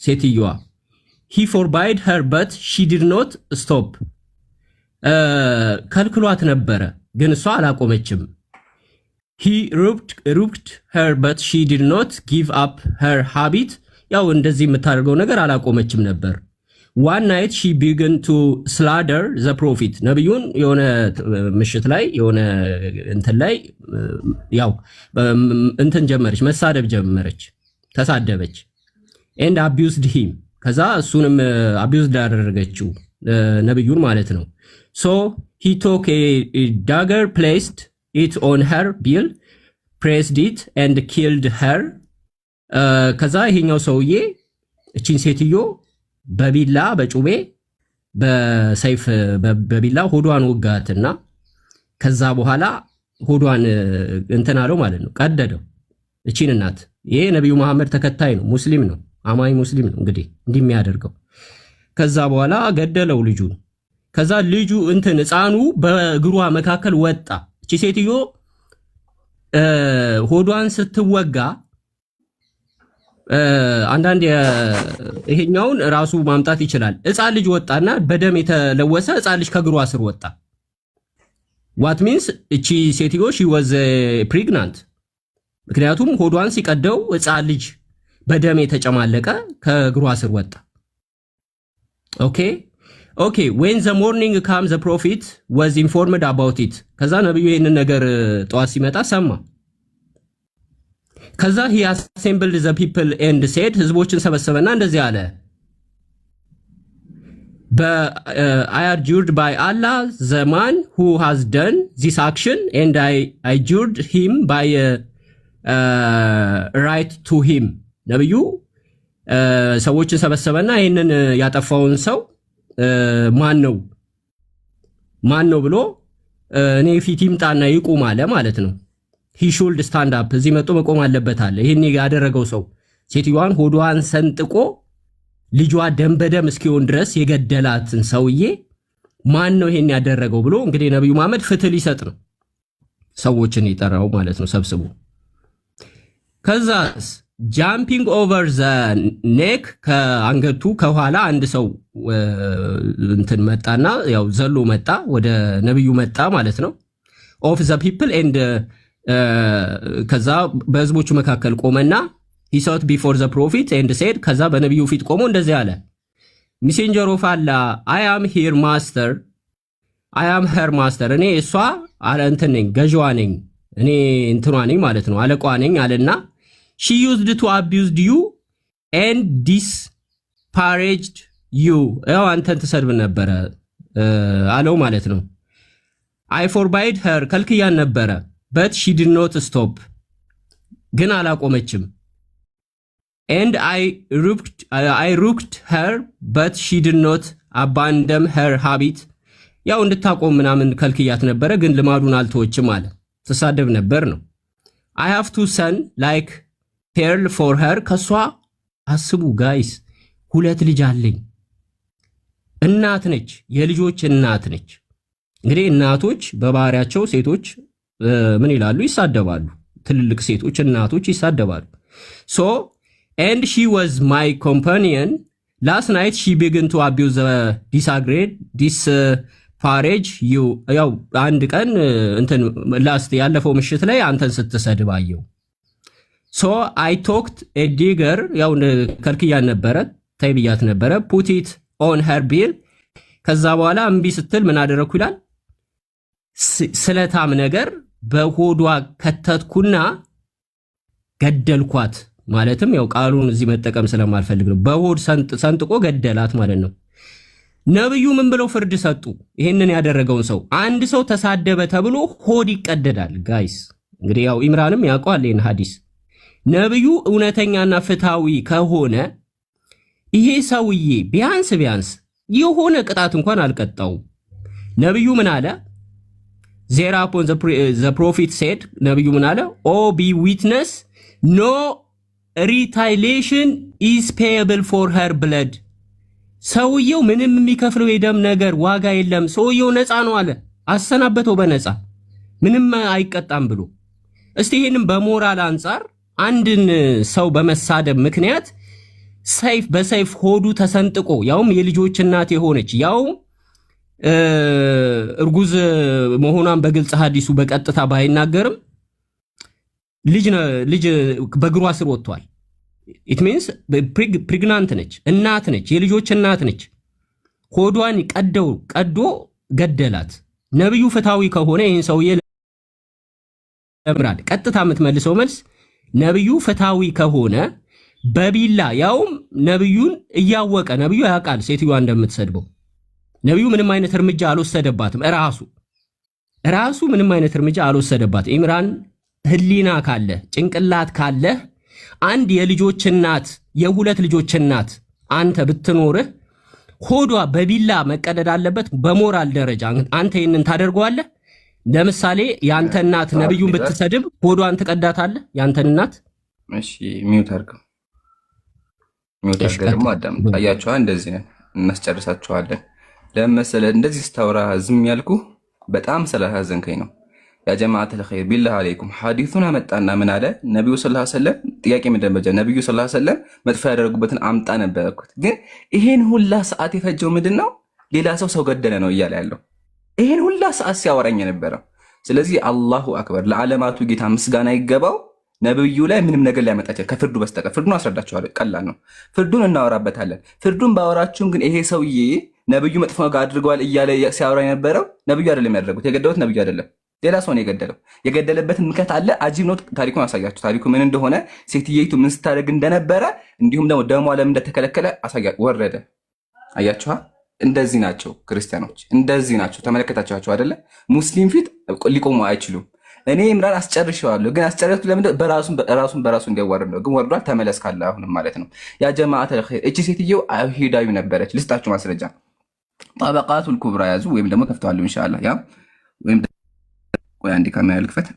ሴትየዋ። he forbade her but she did not stop ከልክሏት ነበረ ግን እሷ አላቆመችም። he rebuked her but she did not give up her habit ያው እንደዚህ የምታደርገው ነገር አላቆመችም ነበር። one night she began to slander the prophet ነብዩን የሆነ ምሽት ላይ የሆነ እንትን ላይ ያው እንትን ጀመረች፣ መሳደብ ጀመረች፣ ተሳደበች። and abused him ከዛ እሱንም abused አደረገችው ነብዩን ማለት ነው። so he took a dagger, placed it on her bill, pressed it and killed her ከዛ ይሄኛው ሰውዬ እቺን ሴትዮ በቢላ በጩቤ በሰይፍ በቢላ ሆዷን ወጋትና ከዛ በኋላ ሆዷን እንትን አለው ማለት ነው፣ ቀደደው እቺን እናት። ይሄ ነብዩ መሐመድ ተከታይ ነው፣ ሙስሊም ነው፣ አማኝ ሙስሊም ነው እንግዲህ እንዲህ የሚያደርገው። ከዛ በኋላ ገደለው ልጁን። ከዛ ልጁ እንትን ህፃኑ በእግሯ መካከል ወጣ። እቺ ሴትዮ ሆዷን ስትወጋ አንዳንድ ይሄኛውን ራሱ ማምጣት ይችላል። ሕፃን ልጅ ወጣና በደም የተለወሰ ሕፃን ልጅ ከእግሯ ስር ወጣ። ዋት ሚንስ እቺ ሴትዮ ሺ ዋዝ ፕሬግናንት። ምክንያቱም ሆዷን ሲቀደው ሕፃን ልጅ በደም የተጨማለቀ ከእግሯ ስር ወጣ። ኦኬ when the morning comes the prophet was informed about it። ከዛ ነብዩ ይሄንን ነገር ጠዋት ሲመጣ ሰማ። ከዛ he assembled the people and said ህዝቦችን ሰበሰበና እንደዚህ አለ I adjured by Allah the man who has done this action and I adjured him by right to him። ነብዩ ሰዎችን ሰበሰበና ይሄንን ያጠፋውን ሰው ማን ነው ብሎ እኔ ፊት ይምጣና ይቁም አለ ማለት ነው። he should stand up እዚህ መጥቶ መቆም አለበት አለ። ይሄን ያደረገው ሰው ሴትዮዋን ሆዷን ሰንጥቆ ልጇ ደም በደም እስኪሆን ድረስ የገደላትን ሰውዬ ማን ነው ይሄን ያደረገው ብሎ እንግዲህ ነብዩ መሐመድ ፍትህ ሊሰጥ ነው ሰዎችን ይጠራው ማለት ነው ሰብስቦ። ከዛስ jumping over the neck ከአንገቱ ከኋላ አንድ ሰው እንትን መጣና ያው ዘሎ መጣ ወደ ነብዩ መጣ ማለት ነው of the people and ከዛ በህዝቦቹ መካከል ቆመና he sought before the prophet and said ከዛ በነብዩ ፊት ቆሞ እንደዚህ አለ messenger of Allah I am her master እኔ እሷ አለ እንትን ነኝ ገዥዋ ነኝ እኔ እንትኗ ነኝ ማለት ነው አለቋ ነኝ አለና she used to abuse you and disparaged you ያው አንተን ተሰድብ ነበር አለው ማለት ነው I forbade her ከልክያን ነበር but she did not stop ግን አላቆመችም and I rebuked her but she did not abandon her habit ያው እንድታቆም ምናምን ከልክያት ነበር ግን ልማዱን አልተወችም አለ ተሳደብ ነበር ነው I have two sons like pearl for her ከሷ አስቡ ጋይስ ሁለት ልጅ አለኝ እናት ነች የልጆች እናት ነች እንግዲህ እናቶች በባህሪያቸው ሴቶች ምን ይላሉ ይሳደባሉ ትልልቅ ሴቶች እናቶች ይሳደባሉ so and she was my companion last night she began to abuse disparage you ያው አንድ ቀን እንትን ላስት ያለፈው ምሽት ላይ አንተን ስትሰድባየው so I talked a digger ያው ከልክያን ነበረ ታይብያት ነበረ put it on her bill ከዛ በኋላ እምቢ ስትል ምን አደረኩ ይላል ስለታም ነገር በሆዷ ከተትኩና ገደልኳት ማለትም ያው ቃሉን እዚህ መጠቀም ስለማልፈልግ ነው በሆድ ሰንጥቆ ገደላት ማለት ነው ነብዩ ምን ብለው ፍርድ ሰጡ ይሄንን ያደረገውን ሰው አንድ ሰው ተሳደበ ተብሎ ሆድ ይቀደዳል ጋይስ እንግዲህ ያው ኢምራንም ያውቃል ይሄን ሐዲስ ነብዩ እውነተኛና ፍታዊ ከሆነ ይሄ ሰውዬ ቢያንስ የሆነ ቅጣት እንኳን አልቀጣው ነብዩ ምን አለ thereupon the prophet said ነብዩ ምን አለ oh be witness no retaliation is payable for her blood ሰውየው ምንም የሚከፍለው የደም ነገር ዋጋ የለም ሰውየው ነፃ ነው አለ አሰናበተው በነፃ ምንም አይቀጣም ብሎ እስቲ ይሄንን በሞራል አንፃር አንድን ሰው በመሳደብ ምክንያት በሰይፍ ሆዱ ተሰንጥቆ ያውም የልጆች እናት የሆነች ያውም እርጉዝ መሆኗን በግልጽ ሐዲሱ በቀጥታ ባይናገርም ልጅ በግሯ ስር ወጥቷል it means pregnant ነች እናት ነች የልጆች እናት ነች ሆዷን ቀዶ ገደላት ነብዩ ፍታዊ ከሆነ ይሄን ሰውዬ ለምራድ ቀጥታ የምትመልሰው መልስ ነብዩ ፍታዊ ከሆነ በቢላ ያውም ነብዩን እያወቀ ነብዩ ያውቃል ሴትዮዋ እንደምትሰድበው ነብዩ ምንም አይነት እርምጃ አልወሰደባትም ራሱ ምንም አይነት እርምጃ አልወሰደባትም ኢምራን ህሊና ካለ ጭንቅላት ካለ አንድ የልጆች እናት የሁለት ልጆች እናት አንተ ብትኖርህ ሆዷ በቢላ መቀደድ አለበት በሞራል ደረጃ አንተ ይሄንን ታደርገዋለህ ለምሳሌ ያንተ እናት ነብዩን ብትሰድብ ሆዷን ትቀዳታለህ ያንተን እናት እሺ ሚውት አድርገው ደግሞ አዳም ታያቸዋ እንደዚህ እናስጨርሳቸዋለን ለመሰለ እንደዚህ ስታወራ ዝም ያልኩ በጣም ስለሐዘንከኝ ነው ያ ጀማዓተል ኸይር ቢላህ አለይኩም ሐዲሱን አመጣና ምን አለ ነብዩ ሰለላሁ ዐለይሂ ወሰለም ጥያቄ መደመጃ ነብዩ ሰለላሁ ዐለይሂ ወሰለም መጥፎ ያደረጉበትን አምጣ ነበርኩት። ግን ይሄን ሁላ ሰዓት የፈጀው ምንድነው? ሌላ ሰው ገደለ ነው እያለ ያለው። ይሄን ሁላ ሰዓት ሲያወራኝ የነበረው። ስለዚህ አላሁ አክበር ለዓለማቱ ጌታ ምስጋና ይገባው። ነብዩ ላይ ምንም ነገር ሊያመጣ ይችላል ከፍርዱ በስተቀር። ፍርዱን አስረዳችኋለሁ፣ ቀላል ነው። ፍርዱን እናወራበታለን። ፍርዱን ባወራችሁም ግን ይሄ ሰውዬ ነብዩ መጥፎ ነገር አድርገዋል እያለ ሲያወራ የነበረው ነብዩ አይደለም ያደረጉት። የገደሉት ነብዩ አይደለም፣ ሌላ ሰው ነው የገደለው። የገደለበትን ምክንያት አለ። አጂብ ነው። ታሪኩን አሳያችሁ። ታሪኩ ምን እንደሆነ፣ ሴትየይቱ ምን ስታደርግ እንደነበረ፣ እንዲሁም ደግሞ ደሟ ለምን እንደተከለከለ አሳያ ወረደ። አያችኋ? እንደዚህ ናቸው ክርስቲያኖች፣ እንደዚህ ናቸው። ተመለከታችኋቸው አይደለ? ሙስሊም ፊት ሊቆሙ አይችሉም። እኔ ኢምራን አስጨርሼዋለሁ፣ ግን አስጨረስኩ ለምን? ራሱን በራሱ እንዲያዋርድ ነው። ግን ወርዷል። ተመለስ ካለ አሁንም ማለት ነው። ያ ጀማዓተል ኸይር እቺ ሴትየው አይሁዳዊ ነበረች። ልስጣችሁ ማስረጃ። ጠበቃቱል ኩብራ ያዙ፣ ወይም ደግሞ ከፍተዋለሁ ኢንሻአላህ። ያ ወይም ቆይ አንዴ ካሜራ ልክፈት።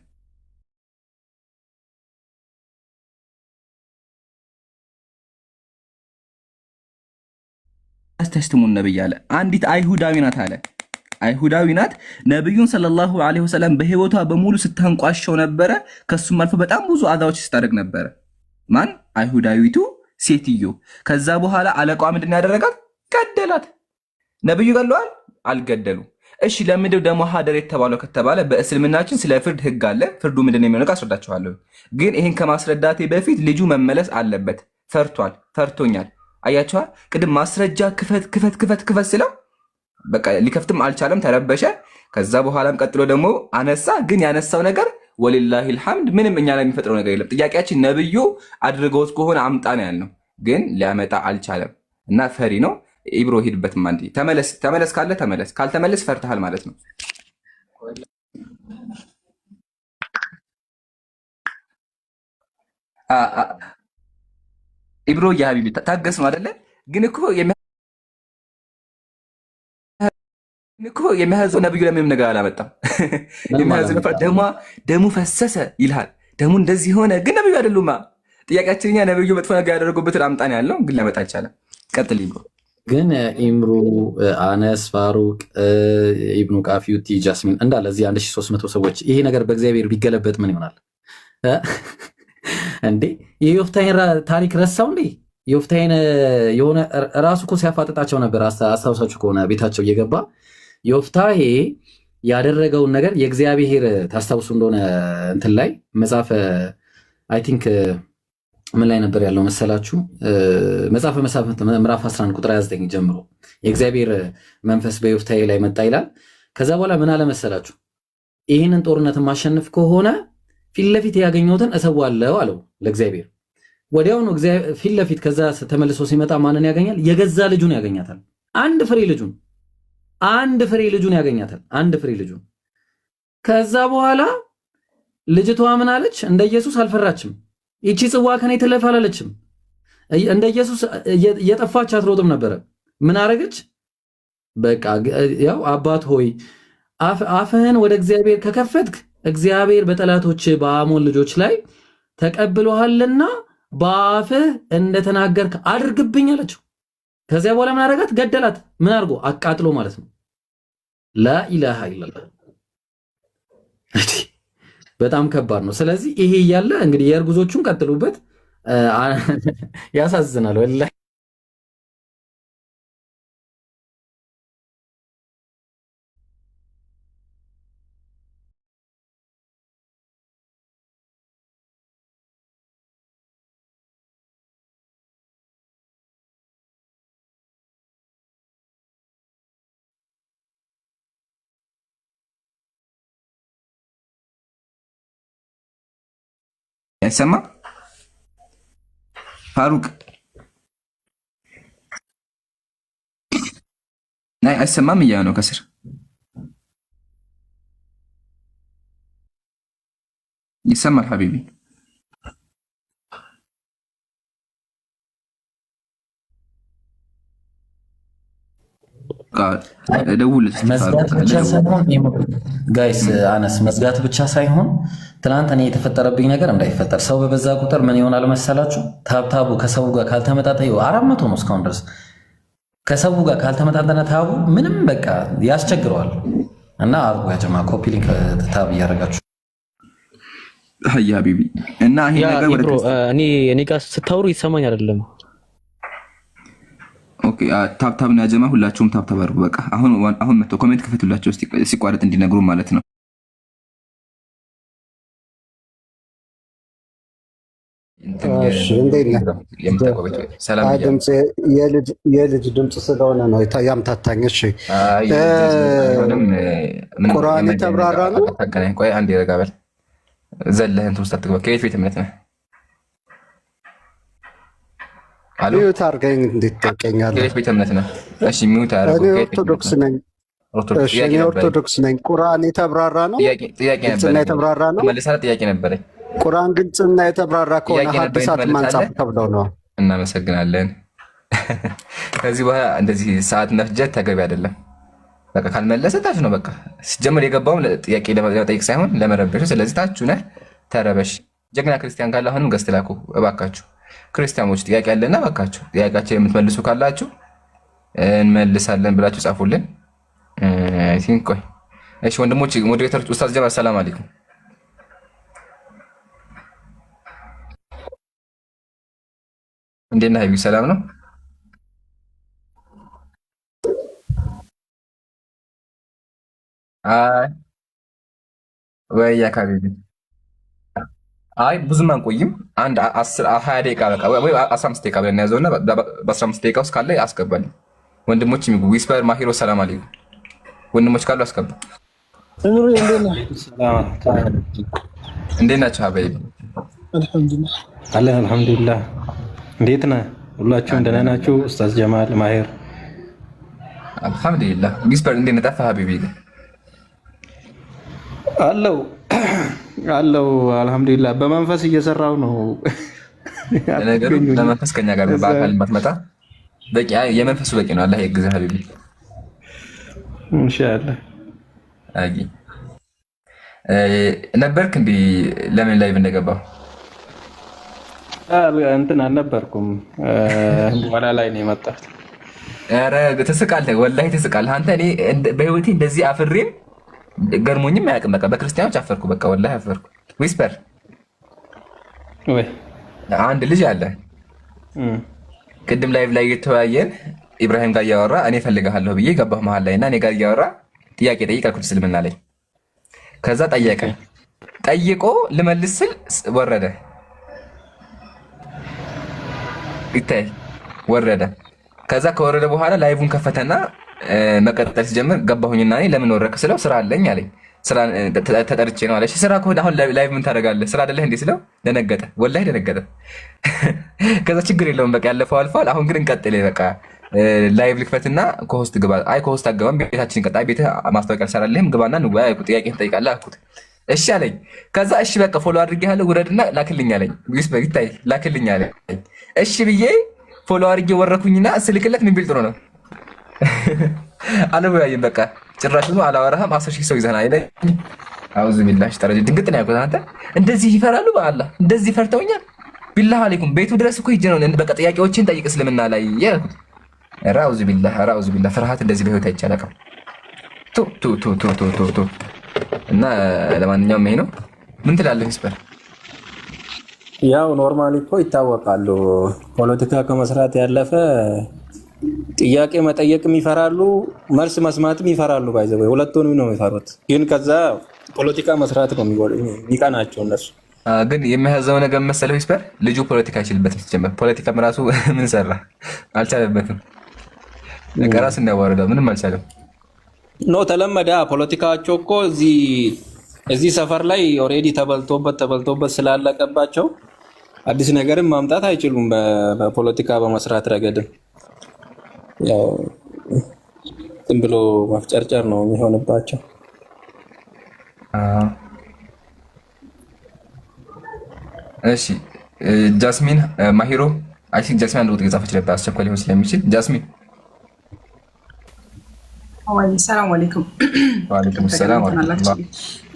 አስተስተሙን ነብይ አለ። አንዲት አይሁዳዊ ናት አለ። አይሁዳዊ ናት። ነብዩን ሰለላሁ ዐለይሂ ወሰለም በህይወቷ በሙሉ ስታንቋሸው ነበረ። ከሱም አልፎ በጣም ብዙ አዛዎች ስታደርግ ነበረ። ማን? አይሁዳዊቱ ሴትዮ። ከዛ በኋላ አለቃዋ ምንድን ያደረጋት? ገደላት። ነብዩ ገለዋል? አልገደሉ። እሺ ለምንድነው ደግሞ ሀደር የተባለው ከተባለ በእስልምናችን ስለ ፍርድ ህግ አለ። ፍርዱ ምንድነው የሚሆነው አስረዳችኋለሁ። ግን ይሄን ከማስረዳቴ በፊት ልጁ መመለስ አለበት። ፈርቷል፣ ፈርቶኛል። አያችኋ? ቅድም ማስረጃ ክፈት ስለው በቃ ሊከፍትም አልቻለም፣ ተረበሸ። ከዛ በኋላም ቀጥሎ ደግሞ አነሳ። ግን ያነሳው ነገር ወሊላሂል ሐምድ ምንም እኛ ላይ የሚፈጥረው ነገር የለም። ጥያቄያችን ነብዩ አድርገውት ከሆነ አምጣ ነው ያልነው፣ ግን ሊያመጣ አልቻለም እና ፈሪ ነው። ኢብሮ ሂድበትም አንዴ ተመለስ ካለ ተመለስ፣ ካልተመለስ ፈርተሃል ማለት ነው። ኢብሮ የሀቢቢ ታገስ ነው አይደለ? ግን እኮ የሚያዘው ነብዩ ለምንም ነገር አላመጣም። የሚያዘው ደሙ ፈሰሰ ይልሃል። ደሙ እንደዚህ ሆነ፣ ግን ነብዩ አይደሉማ። ጥያቄያችን እኛ ነብዩ መጥፎ ነገር ያደረጉበትን አምጣ ነው ያለው፣ ግን ሊያመጣ አልቻለም። ቀጥል ኢብሮ። ግን ኢምሩ፣ አነስ፣ ፋሩቅ፣ ኢብኑ ቃፊዩቲ፣ ጃስሚን እንዳለ እዚህ 1300 ሰዎች ይሄ ነገር በእግዚአብሔር ቢገለበጥ ምን ይሆናል እንዴ? የዮፍታሔን ታሪክ ረሳው እንዴ? ዮፍታሔን የሆነ ራሱ እኮ ሲያፋጥጣቸው ነበር። አስታውሳችሁ ከሆነ ቤታቸው እየገባ ዮፍታሔ ያደረገውን ነገር የእግዚአብሔር ታስታውሱ እንደሆነ እንትን ላይ መጽሐፈ አይ ቲንክ ምን ላይ ነበር ያለው መሰላችሁ? መጽሐፈ መሳፍንት ምዕራፍ 11 ቁጥር 29 ጀምሮ የእግዚአብሔር መንፈስ በዮፍታሔ ላይ መጣ ይላል። ከዛ በኋላ ምን አለ መሰላችሁ? ይህንን ጦርነት ማሸነፍ ከሆነ ፊት ለፊት ያገኘሁትን እሰዋለሁ አለው ለእግዚአብሔር። ወዲያውኑ ፊት ለፊት ከዛ ተመልሶ ሲመጣ ማንን ያገኛል? የገዛ ልጁን ያገኛታል። አንድ ፍሬ ልጁን ያገኛታል። አንድ ፍሬ ልጁን። ከዛ በኋላ ልጅቷ ምን አለች? እንደ ኢየሱስ አልፈራችም። ይቺ ጽዋ ከኔ ትለፍ አላለችም። እንደ ኢየሱስ እየጠፋች አትሮጥም ነበረ። ምን አረገች? በቃ ያው አባት ሆይ አፍህን ወደ እግዚአብሔር ከከፈትክ እግዚአብሔር በጠላቶች በአሞን ልጆች ላይ ተቀብሎሃልና በአፍህ እንደተናገርክ አድርግብኝ አለችው። ከዚያ በኋላ ምን አረጋት? ገደላት። ምን አድርጎ? አቃጥሎ ማለት ነው። ላኢላሃ ኢላላህ። በጣም ከባድ ነው። ስለዚህ ይሄ እያለ እንግዲህ የእርጉዞቹን ቀጥሉበት። ያሳዝናል ወላሂ። አይሰማ ፋሩቅ ናይ አይሰማም እያለ ነው ከስር ይሰማል ሐቢቢ ጋይስ አነስ መዝጋት ብቻ ሳይሆን ትናንት እኔ የተፈጠረብኝ ነገር እንዳይፈጠር ሰው በበዛ ቁጥር ምን ይሆናል መሰላችሁ? ታብታቡ ከሰው ጋር ካልተመጣጠነ 400 ነው እስካሁን ድረስ ከሰው ጋር ካልተመጣጠነ ታቡ ምንም በቃ ያስቸግረዋል። እና አርጉ ያጀማ ኮፒ ሊንክ ታብ እያደረጋችሁ ያ ቢቢ እና ይሄ ነገር ወደ እኔ ጋር ስታወሩ ይሰማኝ አይደለም። ኦኬ ታብ ነው ያጀማ። ሁላችሁም ታብ አድርጉ። በቃ አሁን መጥቶ ኮሜንት ክፈቱላቸው ሲቋረጥ እንዲነግሩ ማለት ነው። የልጅ ድምፅ ስለሆነ ነው ያምታታኝ። እሺ ቁርአን የተብራራ ነው። ቆይ አንዴ ረጋ በል ዘለህ እንትን ውስጥ አትግባ። ከየት ቤተ እምነት ነህ? ሚዩት አድርገኝ። እንዴት ትጠይቀኛለህ? ከየት ቤተ እምነት ነህ? እሺ ሚዩት አድርገኝ። እኔ ኦርቶዶክስ ነኝ። እኔ ኦርቶዶክስ ነኝ። ቁርአን የተብራራ ነው። ጥያቄ ነበር። የተብራራ ነው። መልሰህ ጥያቄ ነበረኝ። ቁርአን ግልጽና የተብራራ ከሆነ ሐዲሳት ማንጻፍ ከብለው ነው። እናመሰግናለን። ከዚህ በኋላ እንደዚህ ሰዓት መፍጀት ተገቢ አይደለም። በቃ ካልመለሰ ታች ነው። በቃ ሲጀምር የገባውም ጥያቄ ለመጠየቅ ሳይሆን ለመረበሽ። ስለዚህ ታችሁ ነህ፣ ተረበሽ። ጀግና ክርስቲያን ካለ አሁንም ገዝት ላኩ እባካችሁ። ክርስቲያኖች ጥያቄ አለና እባካችሁ ጥያቄያቸው የምትመልሱ ካላችሁ እንመልሳለን ብላችሁ ጻፉልን። ቆይ እሺ ወንድሞች፣ ሞዴሬተሮች፣ ኡስታዝ ጀማል ሰላም አለይኩም። እንዴት ነህ ሀቢብ? ሰላም ነው? አይ ወይ አካባቢ አይ ብዙም አንቆይም። አንድ 20 ደቂቃ በቃ ወይ 15 ደቂቃ ብለን ያዘውና በ15 ደቂቃ ውስጥ ካለ አስገባልኝ። ወንድሞች የሚጉ ዊስፐር ማሂሮ ሰላም አለይኩም። ወንድሞች ካሉ አስገባ። እንዴት ናቸው ሀቢብ? አልሐምዱሊላህ። እንዴት ነህ? ሁላችሁም ደህና ናችሁ? ኡስታዝ ጀማል ማሂር አልሐምዱሊላህ። ዊስፐር እንዴት ነህ? ጠፋህ ሀቢብ? አለው አልሐምዱሊላህ። በመንፈስ እየሰራው ነው። ነገሩ ለመንፈስ ከኛ ጋር በአካል ማትመጣ በቂ የመንፈሱ በቂ ነው። አላህ ይግዛህ ሀቢብ ኢንሻአላህ። አጊ ነበርክ እንዴ? ለምን ላይቭ እንደገባው እንትን አልነበርኩም። በኋላ ላይ ነው የመጣሁት። ኧረ ትስቃለህ፣ ወላሂ ትስቃለህ አንተ። እኔ በህይወቴ እንደዚህ አፍሬም ገርሞኝም አያውቅም። በቃ በክርስቲያኖች አፈርኩ። በቃ ወላሂ አፈርኩ። ዊስፐር ወይ አንድ ልጅ አለ። ቅድም ላይቭ ላይ እየተወያየን ኢብራሂም ጋር እያወራ እኔ እፈልግሃለሁ ብዬ ገባሁ መሀል ላይ እና እኔ ጋር እያወራ ጥያቄ ጠይቅ አልኩት እስልምና ላይ። ከዛ ጠይቆ ልመልስ ስል ወረደ። ይታይ ወረደ። ከዛ ከወረደ በኋላ ላይቭን ከፈተና መቀጠል ሲጀምር ገባሁኝና እኔ ለምን ወረድክ ስለው ስራ አለኝ አለኝ። ስራ ተጠርቼ ነው አለሽ። ስራ ከሆነ አሁን ላይቭ ምን ታደርጋለህ? ስራ አይደለህ እንዴ ስለው ደነገጠ። ወላሂ ደነገጠ። ከዛ ችግር የለውም በቃ ያለፈው አልፏል። አሁን ግን እንቀጥል። በቃ ላይቭ ልክፈትና ከሆስት ግባ። አይ ከሆስት አገባም ቤታችን እንቀጣይ። ቤትህ ማስታወቂያ ልሰራልህም ግባና እንወያይ፣ ጥያቄህን ትጠይቃለህ አልኩት። እሺ አለኝ። ከዛ እሺ በቃ ፎሎ አድርጌሃለሁ ውረድና ላክልኝ አለኝ። ይታይ ላክልኝ አለኝ። እሺ ብዬ ፎሎ አድርጌ ወረኩኝና ስልክለት ምን ቢል ጥሩ ነው አልወያይም። በቃ ጭራሽኑ አላወራህም 10,000 ሰው ይዘና አይደል? አውዝ ቢላሽ ተረጅ ድንግጥ ነው ያልኩት። አንተ እንደዚህ ይፈራሉ? በአላህ እንደዚህ ፈርተውኛል። ቢላህ አለይኩም ቤቱ ድረስ እኮ ሂጅ ነው በቃ ጥያቄዎችን ጠይቅ እስልምና ላይ ያልኩት። አውዝ ቢላህ ፍርሃት እንደዚህ በህይወት አይቻልም። ቱ እና ለማንኛውም ይሄ ነው። ምን ትላለህ ዊስፐር? ያው ኖርማሊ እኮ ይታወቃሉ። ፖለቲካ ከመስራት ያለፈ ጥያቄ መጠየቅም ይፈራሉ፣ መልስ መስማትም ይፈራሉ። ባይዘው ሁለቱንም ነው የሚፈሩት። ግን ከዛ ፖለቲካ መስራት ነው የሚቀናቸው እነሱ። ግን የሚያዘው ነገር መሰለህ ዊስፐር፣ ልጁ ፖለቲካ አይችልበትም። ሲጀመር ፖለቲካም ራሱ ምን ሰራ አልቻለበትም። ራስ እንዳዋረዳ ምንም አልቻለም። ኖ ተለመደ። ፖለቲካቸው እኮ እዚህ ሰፈር ላይ ኦልሬዲ ተበልቶበት ስላለቀባቸው አዲስ ነገርም ማምጣት አይችሉም። በፖለቲካ በመስራት ረገድም ያው ዝም ብሎ መፍጨርጨር ነው የሚሆንባቸው። እሺ ጃስሚን ማሂሮ አይ ቲንክ ጃስሚን አንድ ወጥ የጻፈች ነበር አስቸኳይ ሊሆን ስለሚችል ጃስሚን። ሰላም አለይኩም። ወአለይኩም ሰላም ወራህመቱላህ።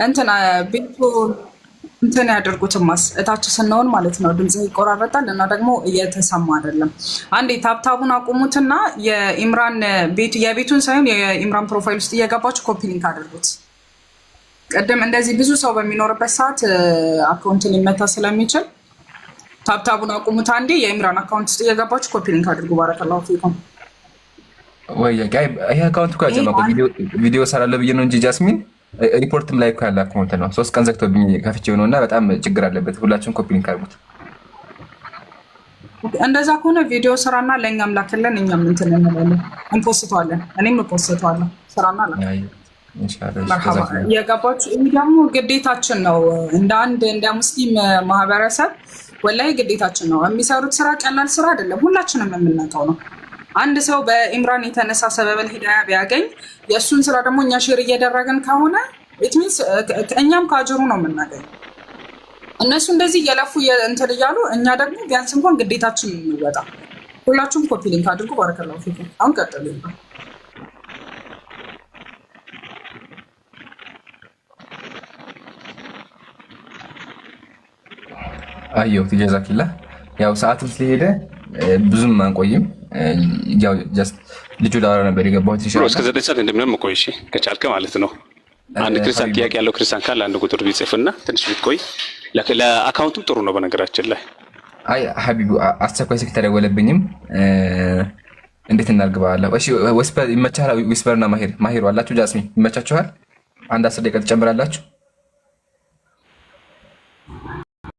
እንትና ቤቱ እንትን ያደርጉትማስ እታች ስንሆን ማለት ነው ድምጽ ይቆራረጣል እና ደግሞ እየተሰማ አይደለም። አንዴ ታብታቡን አቁሙትና የኢምራን የቤቱን ሳይሆን የኢምራን ፕሮፋይል ውስጥ እየገባችሁ ኮፒ ሊንክ አድርጉት። ቀደም እንደዚህ ብዙ ሰው በሚኖርበት ሰዓት አካውንት ሊመታ ስለሚችል ታብታቡን አቁሙት። አንዴ የኢምራን አካውንት ውስጥ እየገባችሁ ኮፒ ሊንክ አድርጉ። ባረከላሁ ፊኩም። ወይ ይሄ አካውንት እኮ ያጀመረው ቪዲዮ ሰራለ ብዬ ነው እንጂ ጃስሚን ሪፖርትም ላይ እኮ ያለ አካውንት ነው። 3 ቀን ዘግቶብኝ ከፍቼው ነውና በጣም ችግር አለበት። ሁላችሁም ኮፒ ሊንክ አድርጉት። እንደዛ ከሆነ ቪዲዮ ስራና ለኛም ላከለን፣ እኛም እንትን እንላለን፣ እንፖስተዋለን። እኔም እፖስተዋለሁ። ስራና ኢንሻአላህ የገባችሁ። ይሄ ደግሞ ግዴታችን ነው እንደ ሙስሊም ማህበረሰብ ወላሂ ግዴታችን ነው። የሚሰሩት ስራ ቀላል ስራ አይደለም፣ ሁላችንም የምናውቀው ነው። አንድ ሰው በኢምራን የተነሳ ሰበበል ሂዳያ ቢያገኝ የእሱን ስራ ደግሞ እኛ ሼር እየደረግን ከሆነ ኢት ሚንስ እኛም ከአጅሩ ነው የምናገኝ። እነሱ እንደዚህ እየለፉ እንትን እያሉ እኛ ደግሞ ቢያንስ እንኳን ግዴታችን እንወጣ። ሁላችሁም ኮፒ ሊንክ አድርጉ። ባረከላሁ ፊኩም። አሁን ቀጥሉ። አየሁ ጀዛኪላ። ያው ሰዓትም ስለሄደ ብዙም አንቆይም። ያው ጀስት ልጁ ዳራ ነበር የገባሁት። እስከ 9 ሰዓት እንደምንም መቆይ ከቻልከ ማለት ነው። አንድ ክርስቲያን ጥያቄ ያለው ክርስቲያን ካለ አንድ ቁጥር ቢጽፍና ትንሽ ብትቆይ ለአካውንቱ ጥሩ ነው። በነገራችን ላይ አይ ሀቢቡ አስቸኳይ ስልክ ተደወለብኝም። እንዴት እናርግባለሁ? እሺ ወስፐር ይመቻል። ወስፐርና ማሂር አላችሁ? ጃስሚን ይመቻችኋል? አንድ 10 ደቂቃ ትጨምራላችሁ?